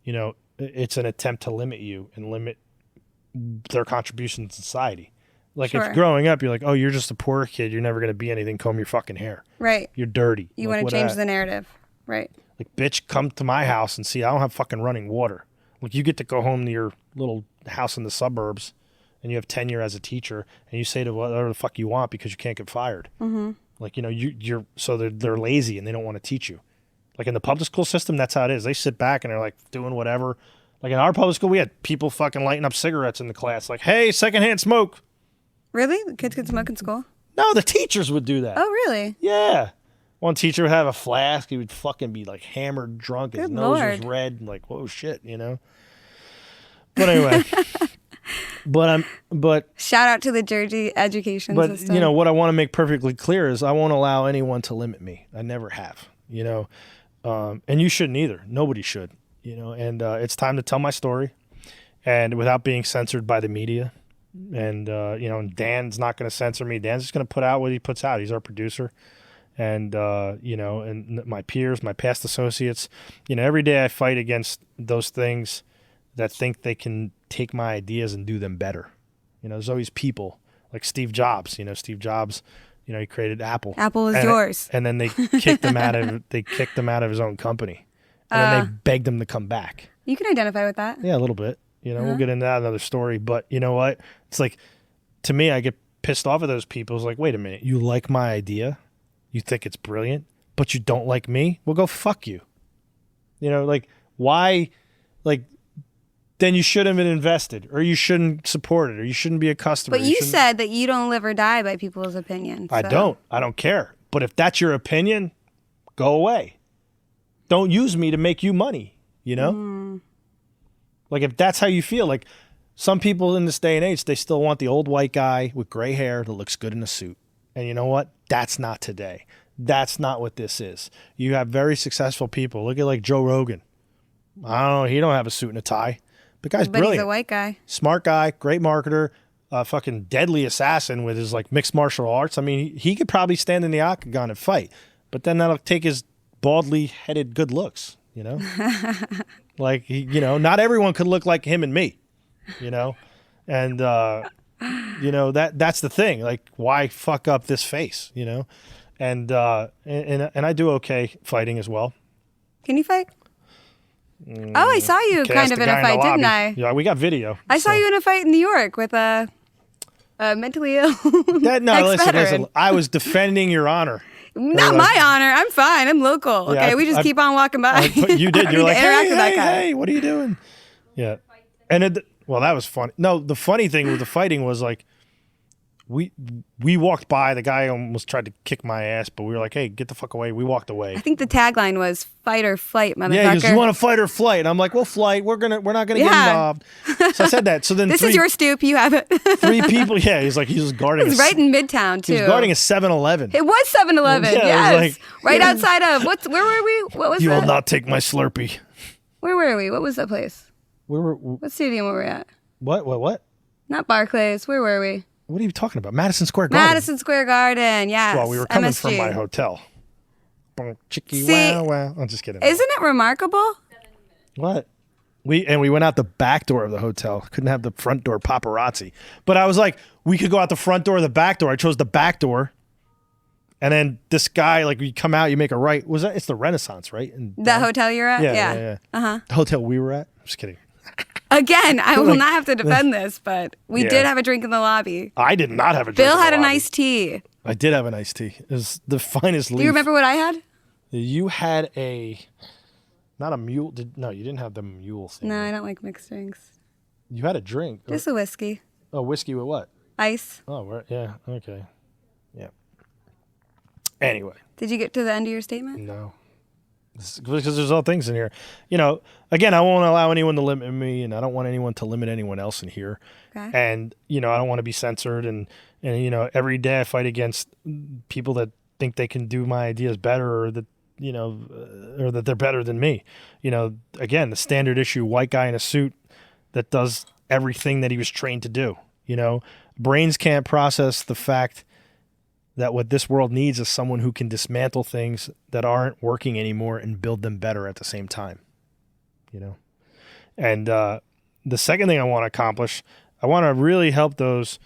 S3: you know, it's an attempt to limit you and limit their contribution to society. Like, if growing up, you're like, oh, you're just a poor kid, you're never going to be anything, comb your fucking hair.
S2: Right.
S3: You're dirty.
S2: You want to change the narrative. Right.
S3: Like, bitch, come to my house and see I don't have fucking running water. Like, you get to go home to your little house in the suburbs and you have tenure as a teacher and you say to whatever the fuck you want because you can't get fired. Mm-hmm. Like, you know, you're so they're lazy and they don't want to teach you. Like, in the public school system, that's how it is. They sit back and they're like doing whatever. Like, in our public school, we had people fucking lighting up cigarettes in the class. Like, hey, secondhand smoke.
S2: Really? The kids could smoke in school?
S3: No, the teachers would do that.
S2: Oh, really?
S3: Yeah. One teacher would have a flask. He would fucking be like hammered drunk. His nose was red. And like, whoa, shit, you know? But anyway. But
S2: shout out to the Jersey education system.
S3: But, you know, what I want to make perfectly clear is I won't allow anyone to limit me. I never have, you know? And you shouldn't either. Nobody should, you know? And it's time to tell my story, and without being censored by the media. And, you know, and Dan's not going to censor me. Dan's just going to put out what he puts out. He's our producer. And, you know, and my peers, my past associates, you know, every day I fight against those things that think they can take my ideas and do them better. You know, there's always people like Steve Jobs. You know, Steve Jobs, you know, he created Apple.
S2: Apple is yours.
S3: And then they kicked him out of his own company. And then they begged him to come back.
S2: You can identify with that.
S3: Yeah, a little bit. You know, we'll get into that another story. But you know what? It's like, to me, I get pissed off at those people. It's like, wait a minute, you like my idea? You think it's brilliant, but you don't like me? Well, go fuck you. You know, like, why? Like, then you shouldn't have invested, or you shouldn't support it, or you shouldn't be a customer.
S2: But you said that you don't live or die by people's opinions.
S3: I don't. I don't care. But if that's your opinion, go away. Don't use me to make you money, you know? Like, if that's how you feel, like, some people in this day and age, they still want the old white guy with gray hair that looks good in a suit. And you know what? That's not today. That's not what this is. You have very successful people. Look at like Joe Rogan. I don't know. He don't have a suit and a tie. The guy's brilliant.
S2: He's a white guy.
S3: Smart guy. Great marketer. Fucking deadly assassin with his like mixed martial arts. I mean, he could probably stand in the octagon and fight. But then that'll take his baldly headed good looks, you know? Like, you know, not everyone could look like him and me, you know? And, you know, that's the thing. Like, why fuck up this face, you know? And I do okay fighting as well.
S2: Can you fight? Oh, I saw you kind of in a fight, didn't I?
S3: Yeah, we got video.
S2: I saw you in a fight in New York with a mentally ill
S3: listen. I was defending your honor.
S2: Not my honor. I'm fine. I'm local. Okay, we just keep on walking by.
S3: You did. You're like, hey, what are you doing? Yeah. And well, that was funny. No, the funny thing with the fighting was like, we walked by. The guy almost tried to kick my ass, but we were like, "Hey, get the fuck away!" We walked away.
S2: I think the tagline was "Fight or flight, motherfucker."
S3: Yeah, he goes, "You want to fight or flight?" And I'm like, "Well, flight. We're not gonna get involved." So I said that. So then
S2: this is your stoop. You have it.
S3: 3 people. Yeah, he's guarding.
S2: It was right in Midtown too.
S3: He was guarding a 7-Eleven.
S2: It was 7-Eleven.
S3: Yeah,
S2: yes, right outside of Where were we? What was
S3: You
S2: that?
S3: will not take my Slurpee.
S2: Where were we? What was that place? What stadium were we at?
S3: What?
S2: Not Barclays. Where were we?
S3: What are you talking about? Madison Square Garden.
S2: Madison Square Garden, yes.
S3: Well, we were coming
S2: MSG.
S3: from my hotel. Chicky
S2: See,
S3: wow wow. I'm just kidding.
S2: Isn't it remarkable?
S3: What? We went out the back door of the hotel. Couldn't have the front door paparazzi. But I was like, we could go out the front door or the back door. I chose the back door. And then this guy, you come out, you make a right. It's the Renaissance, right?
S2: The hotel you're at?
S3: Yeah.
S2: Uh-huh.
S3: The hotel we were at? I'm just kidding.
S2: Again, I will not have to defend this, but we did have a drink in the lobby.
S3: I did not have a drink.
S2: Bill
S3: in the
S2: had an
S3: lobby.
S2: iced tea.
S3: I did have an iced tea. It was the finest leaf.
S2: Do you remember what I had?
S3: You had not a mule. No, you didn't have the mule thing.
S2: No, I don't like mixed drinks.
S3: You had a drink.
S2: Just a whiskey.
S3: Oh, whiskey with what?
S2: Ice.
S3: Oh, yeah. Okay. Yeah. Anyway.
S2: Did you get to the end of your statement?
S3: No. Because there's all things in here. Again, I won't allow anyone to limit me, and I don't want anyone to limit anyone else in here.
S2: Okay.
S3: And, I don't want to be censored. And every day I fight against people that think they can do my ideas better or that, or that they're better than me. Again, the standard issue white guy in a suit that does everything that he was trained to do. Brains can't process the fact that what this world needs is someone who can dismantle things that aren't working anymore and build them better at the same time. And the second thing I want to accomplish, I want to really help those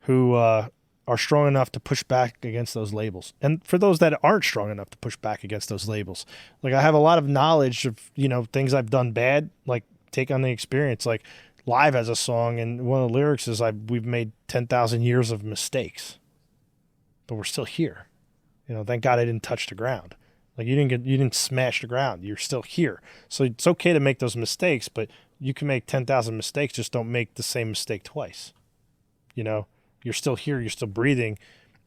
S3: who are strong enough to push back against those labels. And for those that aren't strong enough to push back against those labels, I have a lot of knowledge of, things I've done bad, take on the experience, Live has a song, and one of the lyrics is we've made 10,000 years of mistakes, but we're still here. Thank God I didn't touch the ground. You didn't smash the ground. You're still here. So it's okay to make those mistakes, but you can make 10,000 mistakes. Just don't make the same mistake twice. You're still here. You're still breathing,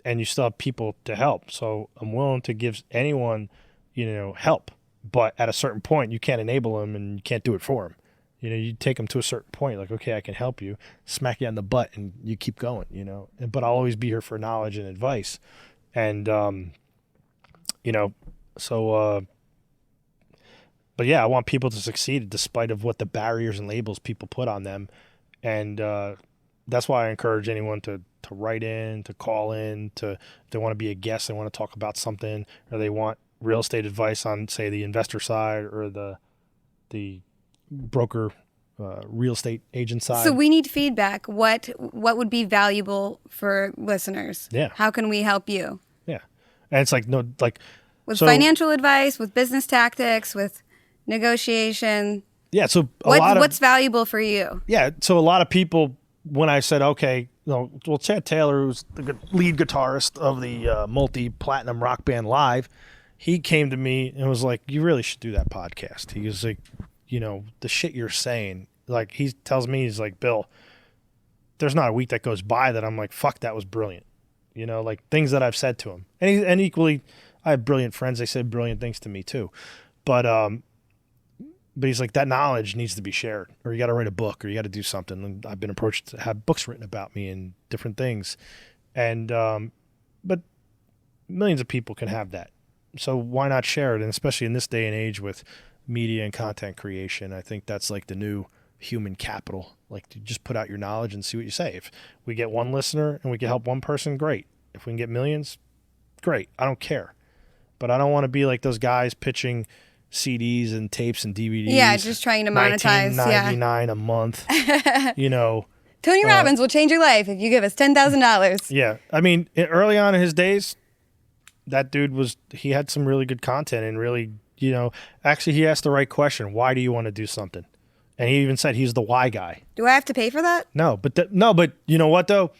S3: and you still have people to help. So I'm willing to give anyone, help. But at a certain point, you can't enable them, and you can't do it for them. You take them to a certain point, okay, I can help you, smack you on the butt, and you keep going, But I'll always be here for knowledge and advice. And, but yeah, I want people to succeed despite of what the barriers and labels people put on them. And that's why I encourage anyone to write in, to call in, if they want to be a guest, they want to talk about something, or they want real estate advice on, say, the investor side or the broker real estate agent side.
S2: So we need feedback. What would be valuable for listeners?
S3: Yeah.
S2: How can we help you?
S3: Yeah. And it's
S2: with financial advice, with business tactics, with negotiation.
S3: Yeah. So
S2: what's valuable for you?
S3: Yeah. So a lot of people, when I said, okay, Chad Taylor, who's the lead guitarist of the multi-platinum rock band Live, he came to me and was like, you really should do that podcast. He was like, the shit you're saying, he tells me, he's like, Bill, there's not a week that goes by that I'm like, fuck, that was brilliant. Things that I've said to him. And equally, I have brilliant friends. They said brilliant things to me too. But he's like, that knowledge needs to be shared, or you got to write a book, or you got to do something. And I've been approached to have books written about me and different things. And, but millions of people can have that. So why not share it? And especially in this day and age with media and content creation, I think that's the new human capital. To just put out your knowledge and see what you say. If we get one listener and we can help one person, great. If we can get millions, great. I don't care. But I don't want to be like those guys pitching CDs and tapes and DVDs.
S2: Yeah, just trying to monetize.
S3: $19.99 a month.
S2: Tony Robbins will change your life if you give us $10,000.
S3: Yeah. I mean, early on in his days, that dude he had some really good content and really, actually he asked the right question. Why do you want to do something? And he even said he's the why guy.
S2: Do I have to pay for that?
S3: No, but you know what though?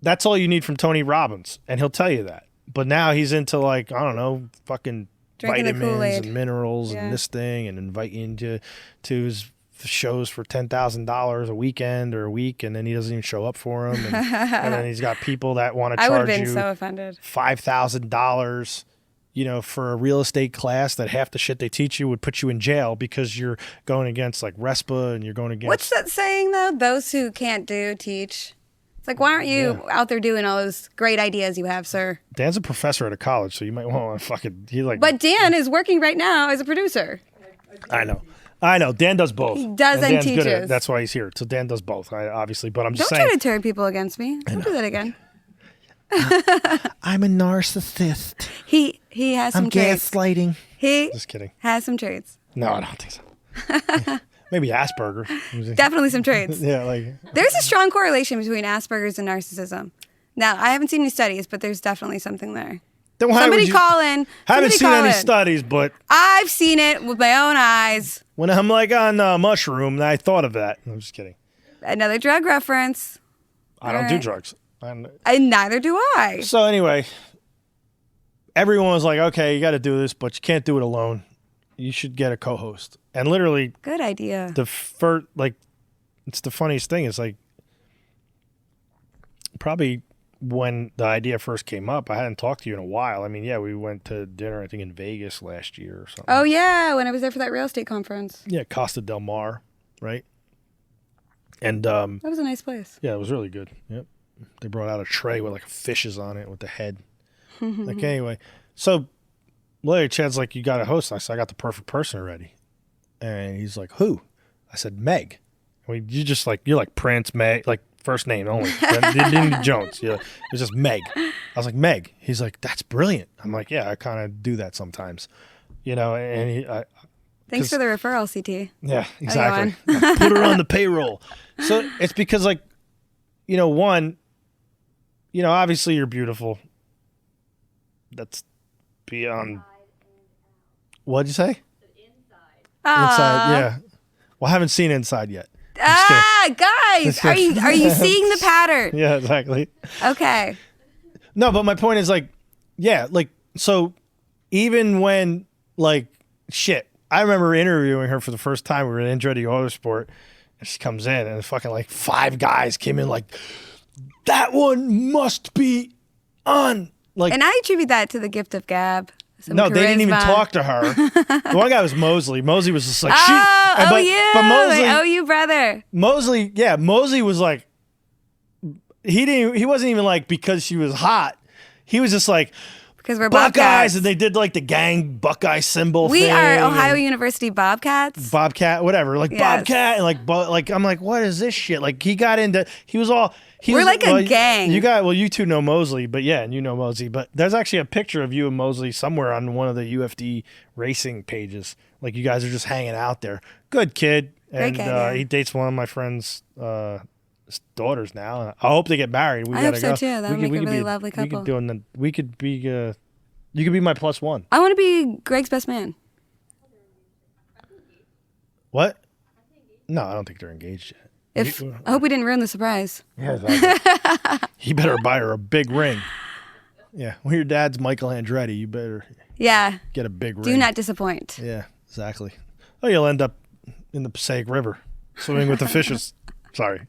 S3: That's all you need from Tony Robbins, and he'll tell you that. But now he's into I don't know, fucking
S2: drinking
S3: vitamins and minerals and this thing, and invite you to his shows for $10,000 a weekend or a week, and then he doesn't even show up for them. And then he's got people that want to charge you.
S2: I would have been so offended.
S3: $5,000, for a real estate class that half the shit they teach you would put you in jail because you're going against like RESPA and you're going against.
S2: What's that saying though? Those who can't do, teach. It's like, why aren't you out there doing all those great ideas you have, sir?
S3: Dan's a professor at a college, so you might want to fucking.
S2: But Dan is working right now as a producer.
S3: I know. Dan does both.
S2: He does and teaches.
S3: That's why he's here. So Dan does both, obviously. But I'm just
S2: saying. Don't try to turn people against me. Don't do that again.
S3: I'm a narcissist.
S2: He has some traits.
S3: I'm gaslighting.
S2: He
S3: just kidding.
S2: Has some traits.
S3: No, I don't think so. Maybe Asperger.
S2: Definitely some traits.
S3: Yeah,
S2: there's a strong correlation between Asperger's and narcissism. Now, I haven't seen any studies, but there's definitely something there.
S3: Then
S2: somebody call in.
S3: Haven't seen any studies, but
S2: I've seen it with my own eyes.
S3: When I'm on mushroom, I thought of that. I'm just kidding.
S2: Another drug reference.
S3: I don't do drugs.
S2: And neither do I.
S3: So anyway, everyone was like, okay, you got to do this, but you can't do it alone. You should get a co-host. And literally,
S2: good idea.
S3: It's the funniest thing. It's like, probably when the idea first came up, I hadn't talked to you in a while. I mean, yeah, we went to dinner, I think, in Vegas last year or something.
S2: Oh, yeah, when I was there for that real estate conference.
S3: Yeah, Costa Del Mar, right? And
S2: that was a nice place.
S3: Yeah, it was really good. Yep. They brought out a tray with fishes on it with the head. Anyway, so Larry Chad's like, you got a host. I said, I got the perfect person already. And he's like, who? I said, Meg. You're like Prince, Meg, like first name only. You didn't need Jones. It was just Meg. I was like, Meg. He's like, that's brilliant. I'm like, yeah, I kind of do that sometimes. And
S2: thanks for the referral, CT.
S3: Yeah, exactly. Put her on the payroll. So it's because one, obviously you're beautiful. That's beyond. What'd you say? Inside, yeah. Well, I haven't seen Inside yet.
S2: Guys, are you seeing the pattern?
S3: Yeah, exactly.
S2: Okay.
S3: No, but my point is so even when shit, I remember interviewing her for the first time. We were in Andretti Autosport, and she comes in, and fucking 5 guys came in that one must be on.
S2: And I attribute that to the gift of gab.
S3: No, they didn't even talk to her. The one guy was Mosley. Mosley was just like,
S2: but Mosley, you brother.
S3: Mosley was like, he wasn't even because she was hot. He was just like,
S2: because we're
S3: Buckeyes, and they did the gang Buckeye symbol.
S2: We are Ohio University Bobcats.
S3: Bobcat, whatever, yes. Bobcat, and I'm like, what is this shit? He got into, he was all.
S2: We're a gang.
S3: You two know Mosley, but yeah, and you know Mosley. But there's actually a picture of you and Mosley somewhere on one of the UFD racing pages. You guys are just hanging out there. Good kid. And he dates one of my friend's daughters now. And I hope they get married.
S2: I hope so too. That would make a really lovely couple.
S3: You could be my +1.
S2: I want to be Greg's best man.
S3: What? No, I don't think they're engaged yet.
S2: I hope we didn't ruin the surprise.
S3: Yeah, exactly. You better buy her a big ring. Yeah, when your dad's Michael Andretti, you better get a big ring.
S2: Do not disappoint.
S3: Yeah, exactly. Oh, you'll end up in the Passaic River swimming with the fishes. Sorry.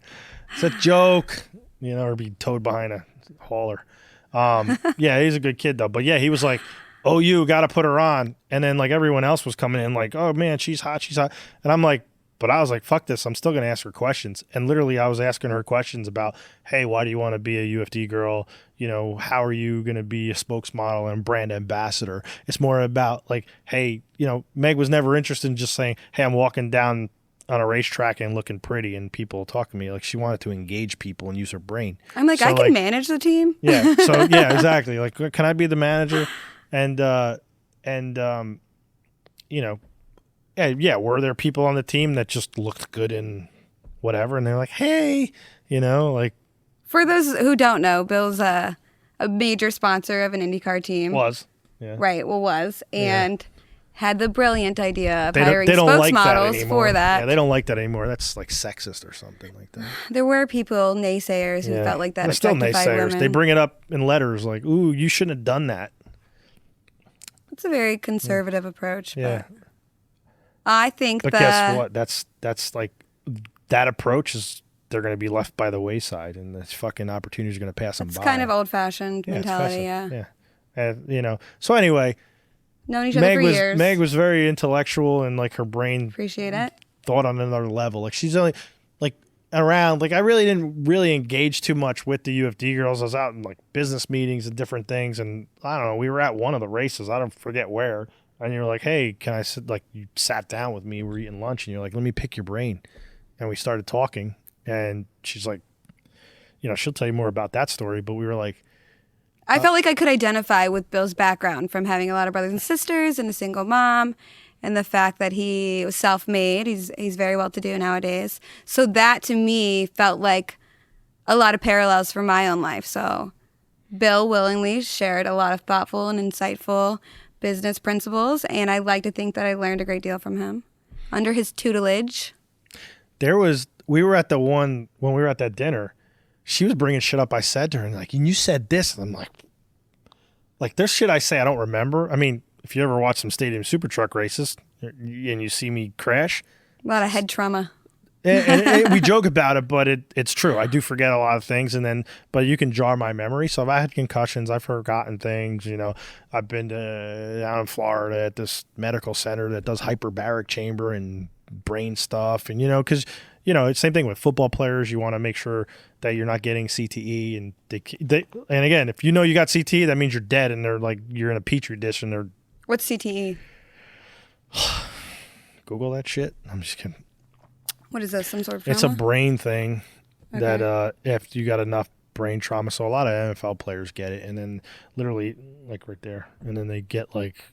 S3: It's a joke, or be towed behind a hauler. Yeah, he's a good kid, though. But yeah, he was like, oh, you got to put her on. And then everyone else was coming in oh, man, she's hot. And I'm like, but I was like, fuck this. I'm still going to ask her questions. And literally I was asking her questions about, hey, why do you want to be a UFD girl? How are you going to be a spokesmodel and brand ambassador? It's more about hey, Meg was never interested in just saying, hey, I'm walking down on a racetrack and looking pretty and people talk to me. She wanted to engage people and use her brain.
S2: I'm like, so, I can manage the team.
S3: Yeah. So yeah, exactly. Can I be the manager? And yeah, were there people on the team that just looked good in whatever? And they're like, hey,
S2: For those who don't know, Bill's a major sponsor of an IndyCar team.
S3: Was. Yeah.
S2: Right, was. And had the brilliant idea of hiring spokesmodels for that.
S3: Yeah, they don't like that anymore. That's sexist or something like that.
S2: There were people, naysayers, who felt like that
S3: They're still naysayers.
S2: Women.
S3: They bring it up in letters ooh, you shouldn't have done that.
S2: It's a very conservative approach.
S3: Yeah.
S2: I think
S3: But guess what? That's like, that approach is, they're going to be left by the wayside, and this fucking opportunity is going to pass them by.
S2: It's kind of old-fashioned mentality,
S3: Yeah. And, you know, so anyway,
S2: known each other for years.
S3: Meg was very intellectual, and like her brain
S2: appreciate it.
S3: Thought on another level. Like she's only like around. Like I really didn't really engage too much with the UFD girls. I was out in like business meetings and different things, and I don't know. We were at one of the races. I don't forget where. And you're like, hey, can I sit? Like you sat down with me. We're eating lunch, and you're like, let me pick your brain. And we started talking, and she's like, you know, she'll tell you more about that story. But we were like,
S2: I felt like I could identify with Bill's background from having a lot of brothers and sisters and a single mom, and the fact that he was self-made. He's very well-to-do nowadays. So that to me felt like a lot of parallels from my own life. So Bill willingly shared a lot of thoughtful and insightful business principles, and I like to think that I learned a great deal from him under his tutelage.
S3: We were at when we were at that dinner, she was bringing shit up I said to her, and like, and you said this, and I'm like there's shit I say I don't remember. I mean, if you ever watch some stadium super truck races and you see me crash,
S2: a lot of head trauma.
S3: and we joke about it, but it's true. I do forget a lot of things, but you can jar my memory. So if I had concussions, I've forgotten things. You know, I've been down in Florida at this medical center that does hyperbaric chamber and brain stuff, and you know, because you know, it's same thing with football players. You want to make sure that you're not getting CTE, and and again, if you know you got CTE, that means you're dead, and they're like you're in a petri dish, and they're.
S2: What's CTE?
S3: Google that shit. I'm just kidding.
S2: What is this? Some sort of trauma?
S3: It's a brain thing that if you got enough brain trauma, so a lot of NFL players get it, and then literally like right there, and then they get like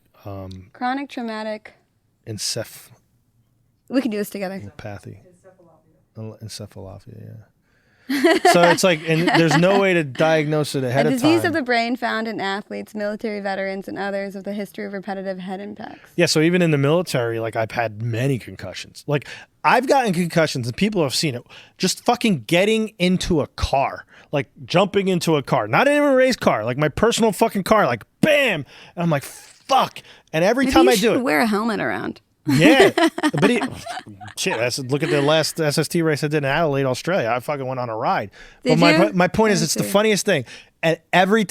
S2: chronic traumatic we can do this together.
S3: Encephalopathy, yeah. So it's like, and there's no way to diagnose it ahead of time.
S2: A disease of the brain found in athletes, military veterans, and others with a history of repetitive head impacts.
S3: Yeah, so even in the military, like I've had many concussions. Like I've gotten concussions, and people have seen it. Just fucking getting into a car, like jumping into a car, not even a race car, like my personal fucking car, like bam, and I'm like fuck. And every time I do it,
S2: wear a helmet around.
S3: Yeah, but look at the last SST race I did in Adelaide, Australia. I fucking went on a ride. My point is, it's the funniest thing. And every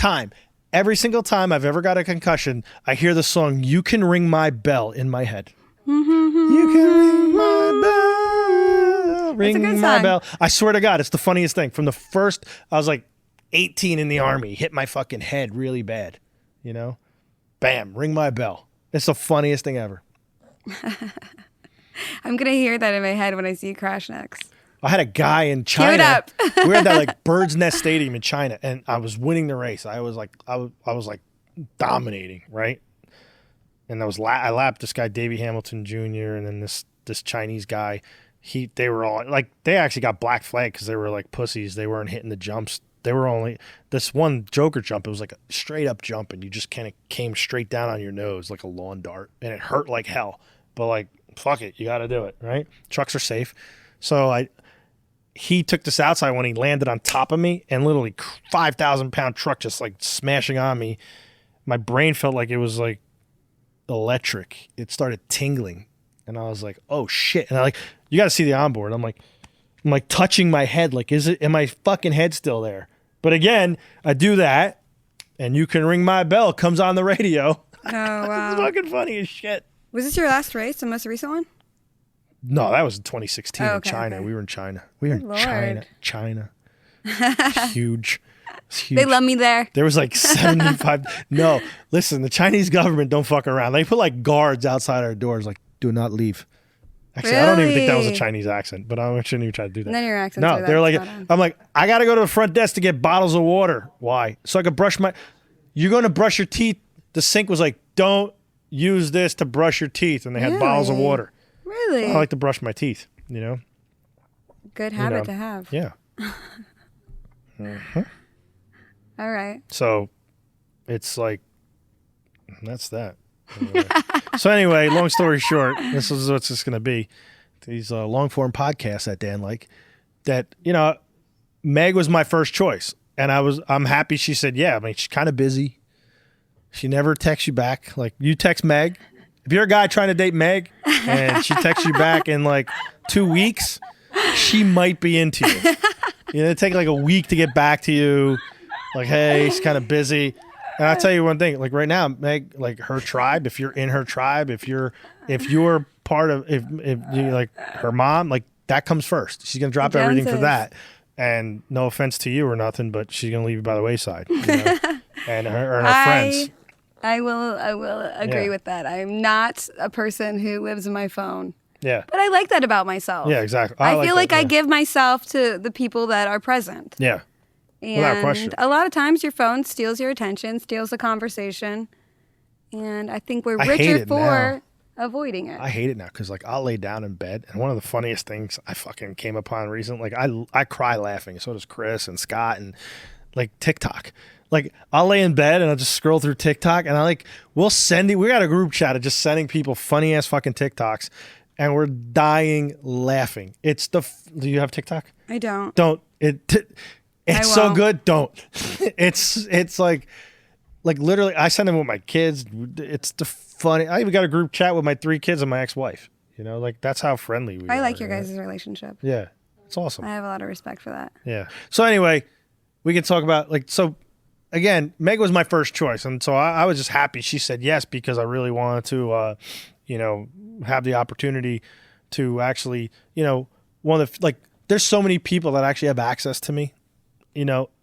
S3: single time I've ever got a concussion, I hear the song "You Can Ring My Bell" in my head. You can ring my bell, ring my bell. I swear to God, it's the funniest thing. From the first, I was like 18 in the Army, hit my fucking head really bad. You know, bam, ring my bell. It's the funniest thing ever.
S2: I'm gonna hear that in my head when I see you crash next.
S3: I had a guy in China.
S2: Give it up.
S3: We were at that like Bird's Nest Stadium in China, and I was winning the race. I was like dominating, right? And I lapped this guy Davey Hamilton Jr. and then this Chinese guy. They were all like, they actually got black flag because they were like pussies. They weren't hitting the jumps. They were only this one joker jump. It was like a straight up jump, and you just kind of came straight down on your nose like a lawn dart, and it hurt like hell. But like, fuck it, you got to do it, right? Trucks are safe. So he took this outside when he landed on top of me, and literally 5,000-pound truck just like smashing on me. My brain felt like it was like electric. It started tingling, and I was like, oh shit. And you got to see the onboard. I'm like touching my head. Like, am my fucking head still there? But again, I do that, and You Can Ring My Bell comes on the radio.
S2: Oh, wow.
S3: It's fucking funny as shit.
S2: Was this your last race, the most recent one?
S3: No, that was in 2016 in China. Okay. We were in China. China. Huge.
S2: They love me there.
S3: There was like 75. No, listen, the Chinese government don't fuck around. They put like guards outside our doors, like, do not leave. Actually, really? I don't even think that was a Chinese accent, but I shouldn't even try to do that.
S2: And then your accent.
S3: No, they're like, I'm like, I got to go to the front desk to get bottles of water. Why? So I could brush you're going to brush your teeth. The sink was like, don't use this to brush your teeth, and they had bottles of water.
S2: Really?
S3: I like to brush my teeth, you know?
S2: Good habit to have.
S3: Yeah.
S2: Mm-hmm. All right.
S3: So it's like, that's that. Anyway. So anyway, long story short, this is what's this going to be. These long form podcasts that Dan like, that, you know, Meg was my first choice, and I'm happy she said, yeah. I mean, she's kind of busy. She never texts you back. Like, you text Meg, If you're a guy trying to date Meg and she texts you back in like 2 weeks, she might be into you. You know, it take like a week to get back to you. Like, hey, she's kind of busy. And I'll tell you one thing, like right now, Meg, like her tribe, if you're in her tribe, if you're part of, if you like her mom, like that comes first. She's going to drop everything for that. And no offense to you or nothing, but she's going to leave you by the wayside. You know? And her friends.
S2: I will agree with that. I'm not a person who lives in my phone.
S3: Yeah.
S2: But I like that about myself.
S3: Yeah, exactly.
S2: I feel like I give myself to the people that are present.
S3: Yeah.
S2: And
S3: without question.
S2: a lot of times your phone steals your attention, steals the conversation. And I think we're richer for avoiding it.
S3: I hate it now because like I'll lay down in bed, and one of the funniest things I fucking came upon recently, like I cry laughing. So does Chris and Scott and like TikTok. Like I'll lay in bed and I'll just scroll through TikTok, and we got a group chat of just sending people funny ass fucking TikToks, and we're dying laughing. Do you have TikTok?
S2: I don't.
S3: Don't. It's so good. Don't. It's like literally I send them with my kids. It's the funny. I even got a group chat with my 3 kids and my ex-wife. You know, like that's how friendly we are.
S2: I like your guys' relationship.
S3: Yeah. It's awesome.
S2: I have a lot of respect for that.
S3: Yeah. So anyway, we can talk about again, Meg was my first choice. And so I was just happy she said yes, because I really wanted to, have the opportunity to actually, there's so many people that actually have access to me,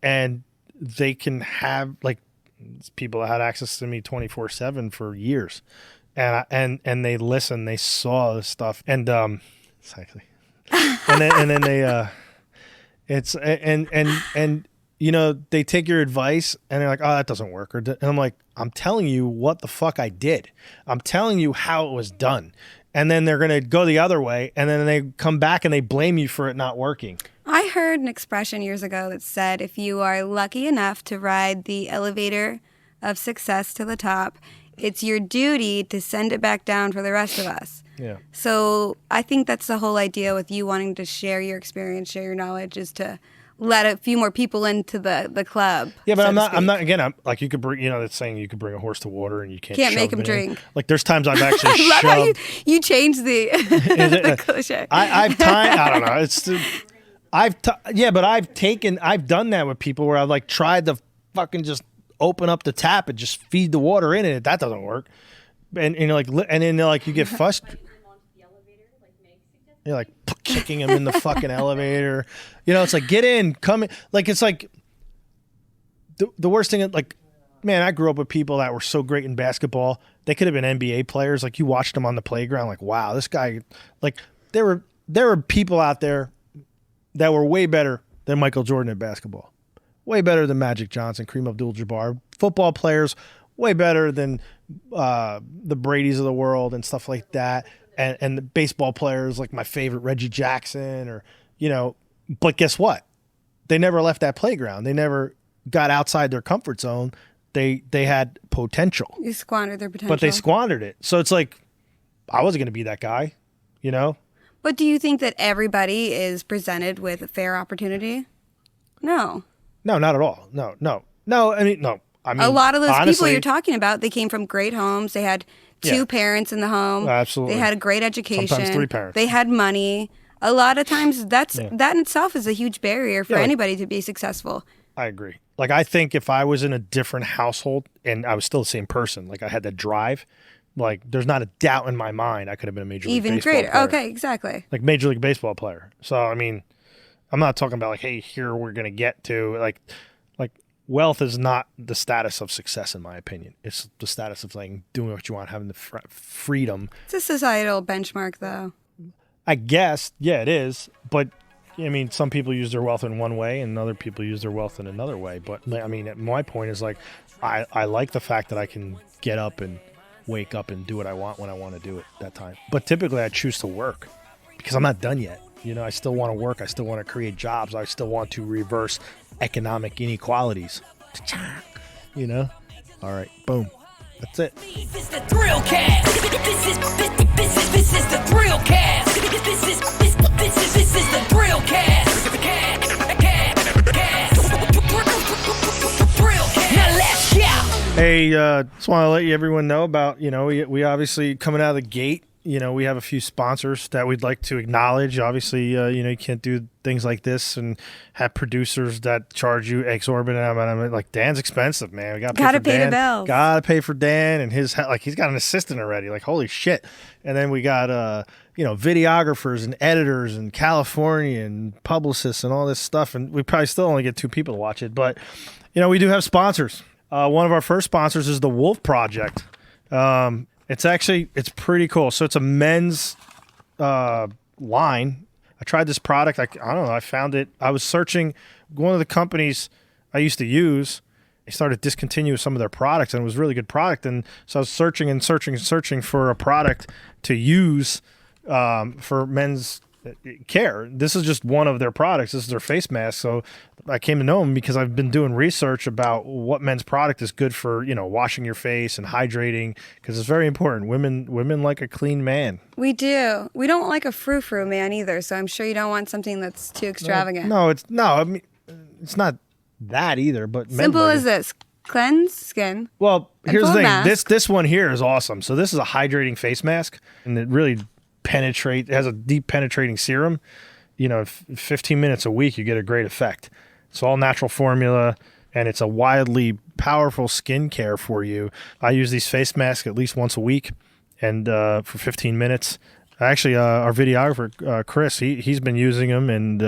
S3: and they can have people that had access to me 24/7 for years. And they listen, they saw this stuff. And, exactly. and then they, they take your advice and they're like, oh, that doesn't work. And I'm like, I'm telling you what the fuck I did. I'm telling you how it was done. And then they're going to go the other way. And then they come back and they blame you for it not working.
S2: I heard an expression years ago that said, if you are lucky enough to ride the elevator of success to the top, it's your duty to send it back down for the rest of us.
S3: Yeah.
S2: So I think that's the whole idea with you wanting to share your experience, share your knowledge, is to let a few more people into the club.
S3: Yeah, but I'm not, again, I'm like, you could bring, that's saying you could bring a horse to water and you can't
S2: make him drink.
S3: Like there's times I've actually
S2: I love how
S3: shoved.
S2: you changed the cliche.
S3: I don't know. I've done that with people where I've tried to fucking just open up the tap and just feed the water in it. That doesn't work. And then you get frustrated. You're like kicking him in the fucking elevator. It's like, get in, come in. Like, it's like the worst thing. Like, man, I grew up with people that were so great in basketball. They could have been NBA players. Like, you watched them on the playground. Like, wow, this guy. Like, there were people out there that were way better than Michael Jordan at basketball. Way better than Magic Johnson, Kareem Abdul-Jabbar. Football players, way better than the Bradys of the world and stuff like that. And the baseball players, like my favorite Reggie Jackson, or but guess what? They never left that playground. They never got outside their comfort zone. They had potential.
S2: You squandered their potential.
S3: But they squandered it. So it's like, I wasn't going to be that guy,
S2: But do you think that everybody is presented with a fair opportunity? No.
S3: No, not at all. No. I mean,
S2: a lot of those
S3: honestly,
S2: people you're talking about, they came from great homes. They had two parents in the home.
S3: Absolutely.
S2: They had a great education.
S3: Sometimes 3 parents.
S2: They had money. A lot of times that in itself is a huge barrier for anybody to be successful.
S3: I agree. Like, I think if I was in a different household and I was still the same person, like I had that drive, like there's not a doubt in my mind I could have been a Major League Baseball
S2: greater.
S3: player.
S2: Okay, exactly.
S3: Like Major League Baseball player. So, I mean, I'm not talking about like, hey, here we're going to get to like wealth is not the status of success, in my opinion. It's the status of doing what you want, having the freedom.
S2: It's a societal benchmark, though.
S3: I guess, yeah, it is. But I mean, some people use their wealth in one way, and other people use their wealth in another way. But I mean, my point is I like the fact that I can get up and wake up and do what I want when I want to do it that time. But typically, I choose to work because I'm not done yet. I still want to work. I still want to create jobs. I still want to reverse economic inequalities. All right, boom. That's it.
S1: This is the thrill cast. This is the thrill cast. This is the thrill cast. Thrill cast. Now let's go.
S3: Hey, just want to let everyone know about, we obviously coming out of the gate, we have a few sponsors that we'd like to acknowledge. Obviously, you can't do things like this and have producers that charge you exorbitant amount. Like, Dan's expensive, man. We gotta pay
S2: the bills.
S3: Gotta pay for Dan and his, he's got an assistant already. Like, holy shit. And then we got, videographers and editors and California and publicists and all this stuff. And we probably still only get 2 people to watch it. But, we do have sponsors. One of our first sponsors is the Wolf Project. It's pretty cool. So it's a men's line. I tried this product. I don't know. I found it. I was searching one of the companies I used to use. They started discontinuing some of their products, and it was a really good product. And so I was searching for a product to use for men's care. This is just one of their products. This is their face mask. So I came to know them because I've been doing research about what men's product is good for, washing your face and hydrating, because it's very important. Women like a clean man.
S2: We do. We don't like a frou-frou man either, so I'm sure you don't want something that's too extravagant.
S3: It's not that either, but
S2: simple as this. Cleanse skin.
S3: Well, here's the thing.
S2: Mask.
S3: This one here is awesome. So this is a hydrating face mask, and it really it has a deep penetrating serum. 15 minutes a week, you get a great effect. It's all natural formula, and it's a wildly powerful skincare for you. I use these face masks at least once a week, and for 15 minutes. Actually, our videographer, Chris, he's been using them, and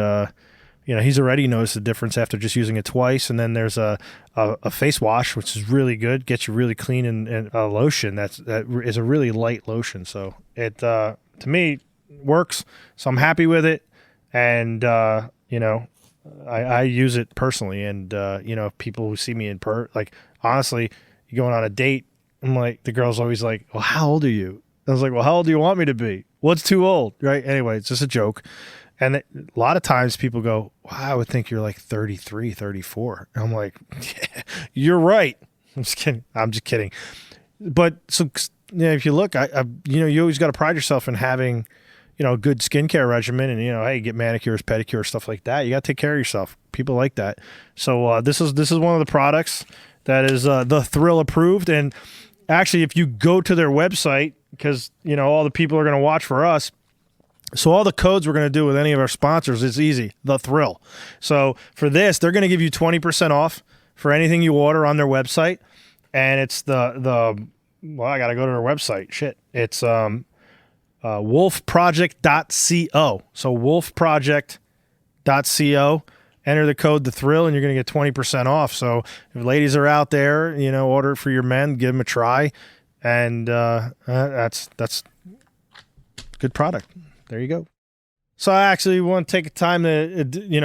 S3: he's already noticed the difference after just using it twice. And then there's a face wash, which is really good, gets you really clean, and a lotion that is a really light lotion. So it to me works. So I'm happy with it, and I use it personally. And if people who see me honestly, you're going on a date, I'm like, the girl's always like, well, how old are you? I was like, well, how old do you want me to be? What's too old, right? Anyway, it's just a joke. And a lot of times people go, wow, I would think you're like 33, 34. And I'm like, yeah, you're right. I'm just kidding. But so, if you look, you always got to pride yourself in having, a good skincare regimen, and, hey, get manicures, pedicures, stuff like that. You got to take care of yourself. People like that. So this is one of the products that is the Thrill approved. And actually, if you go to their website, because, all the people are going to watch for us, so all the codes we're going to do with any of our sponsors is easy, the Thrill. So for this, they're going to give you 20% off for anything you order on their website. And it's well, I got to go to their website. Shit. It's wolfproject.co. So wolfproject.co. Enter the code, the Thrill, and you're going to get 20% off. So if ladies are out there, order it for your men, give them a try. And that's good product. There you go. So I actually want to take time to,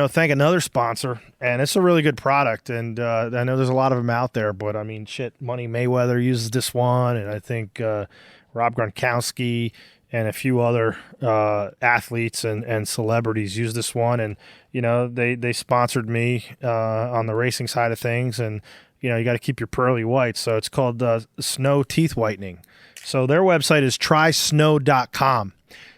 S3: thank another sponsor, and it's a really good product. And I know there's a lot of them out there, but I mean, Money Mayweather uses this one, and I think Rob Gronkowski and a few other athletes and celebrities use this one. And, they sponsored me on the racing side of things, and, you got to keep your pearly whites. So it's called Snow Teeth Whitening. So their website is trysnow.com.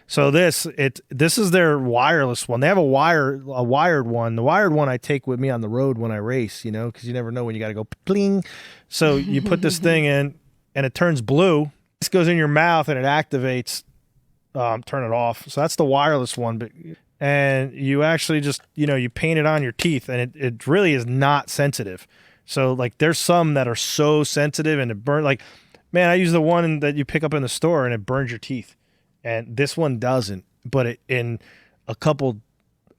S3: So this is their wireless one. They have a wired one. The wired one I take with me on the road when I race, because you never know when you got to go pling. So you put this thing in, and it turns blue. This goes in your mouth, and it activates. Turn it off. So that's the wireless one. And you actually just, you paint it on your teeth, and it really is not sensitive. So there's some that are so sensitive, and it burns. Man, I use the one that you pick up in the store, and it burns your teeth. And this one doesn't, but in a couple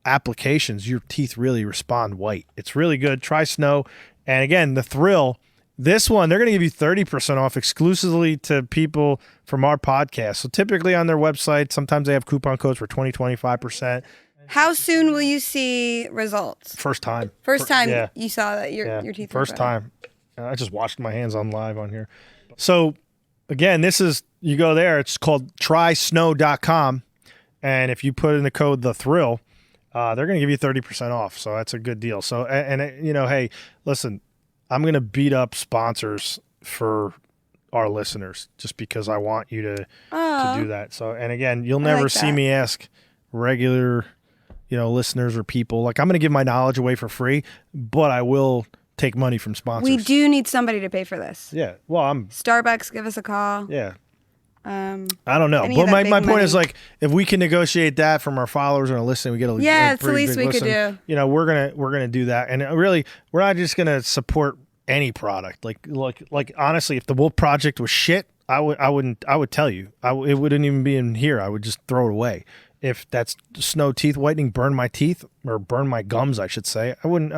S3: applications, your teeth really respond white. It's really good. Try Snow. And again, the Thrill, this one, they're going to give you 30% off exclusively to people from our podcast. So typically on their website, sometimes they have coupon codes for 20, 25%.
S2: How soon will you see results?
S3: First time.
S2: Yeah. You saw that your teeth were
S3: first time. I just washed my hands on live on here. So again, you go there, it's called trysnow.com. And if you put in the code, the Thrill, they're going to give you 30% off. So that's a good deal. So, hey, listen, I'm going to beat up sponsors for our listeners just because I want you to do that. So, and again, you'll never see me ask regular, listeners or people. I'm going to give my knowledge away for free, but I will take money from sponsors.
S2: We do need somebody to pay for this.
S3: Yeah. Well,
S2: Starbucks, give us a call.
S3: Yeah. I don't know, but my point is like, if we can negotiate that from our followers and our listening, we get a
S2: it's the least we could do.
S3: You know, we're gonna do that, and really, we're not just gonna support any product. Like honestly, if the Wolf Project was shit, I would tell you. It wouldn't even be in here. I would just throw it away. If that's Snow teeth whitening, burn my teeth or burn my gums, I should say. I wouldn't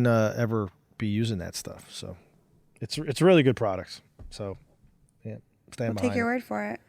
S3: ever be using that stuff. So, it's really good products. So. Yeah,
S2: We'll take your word for it.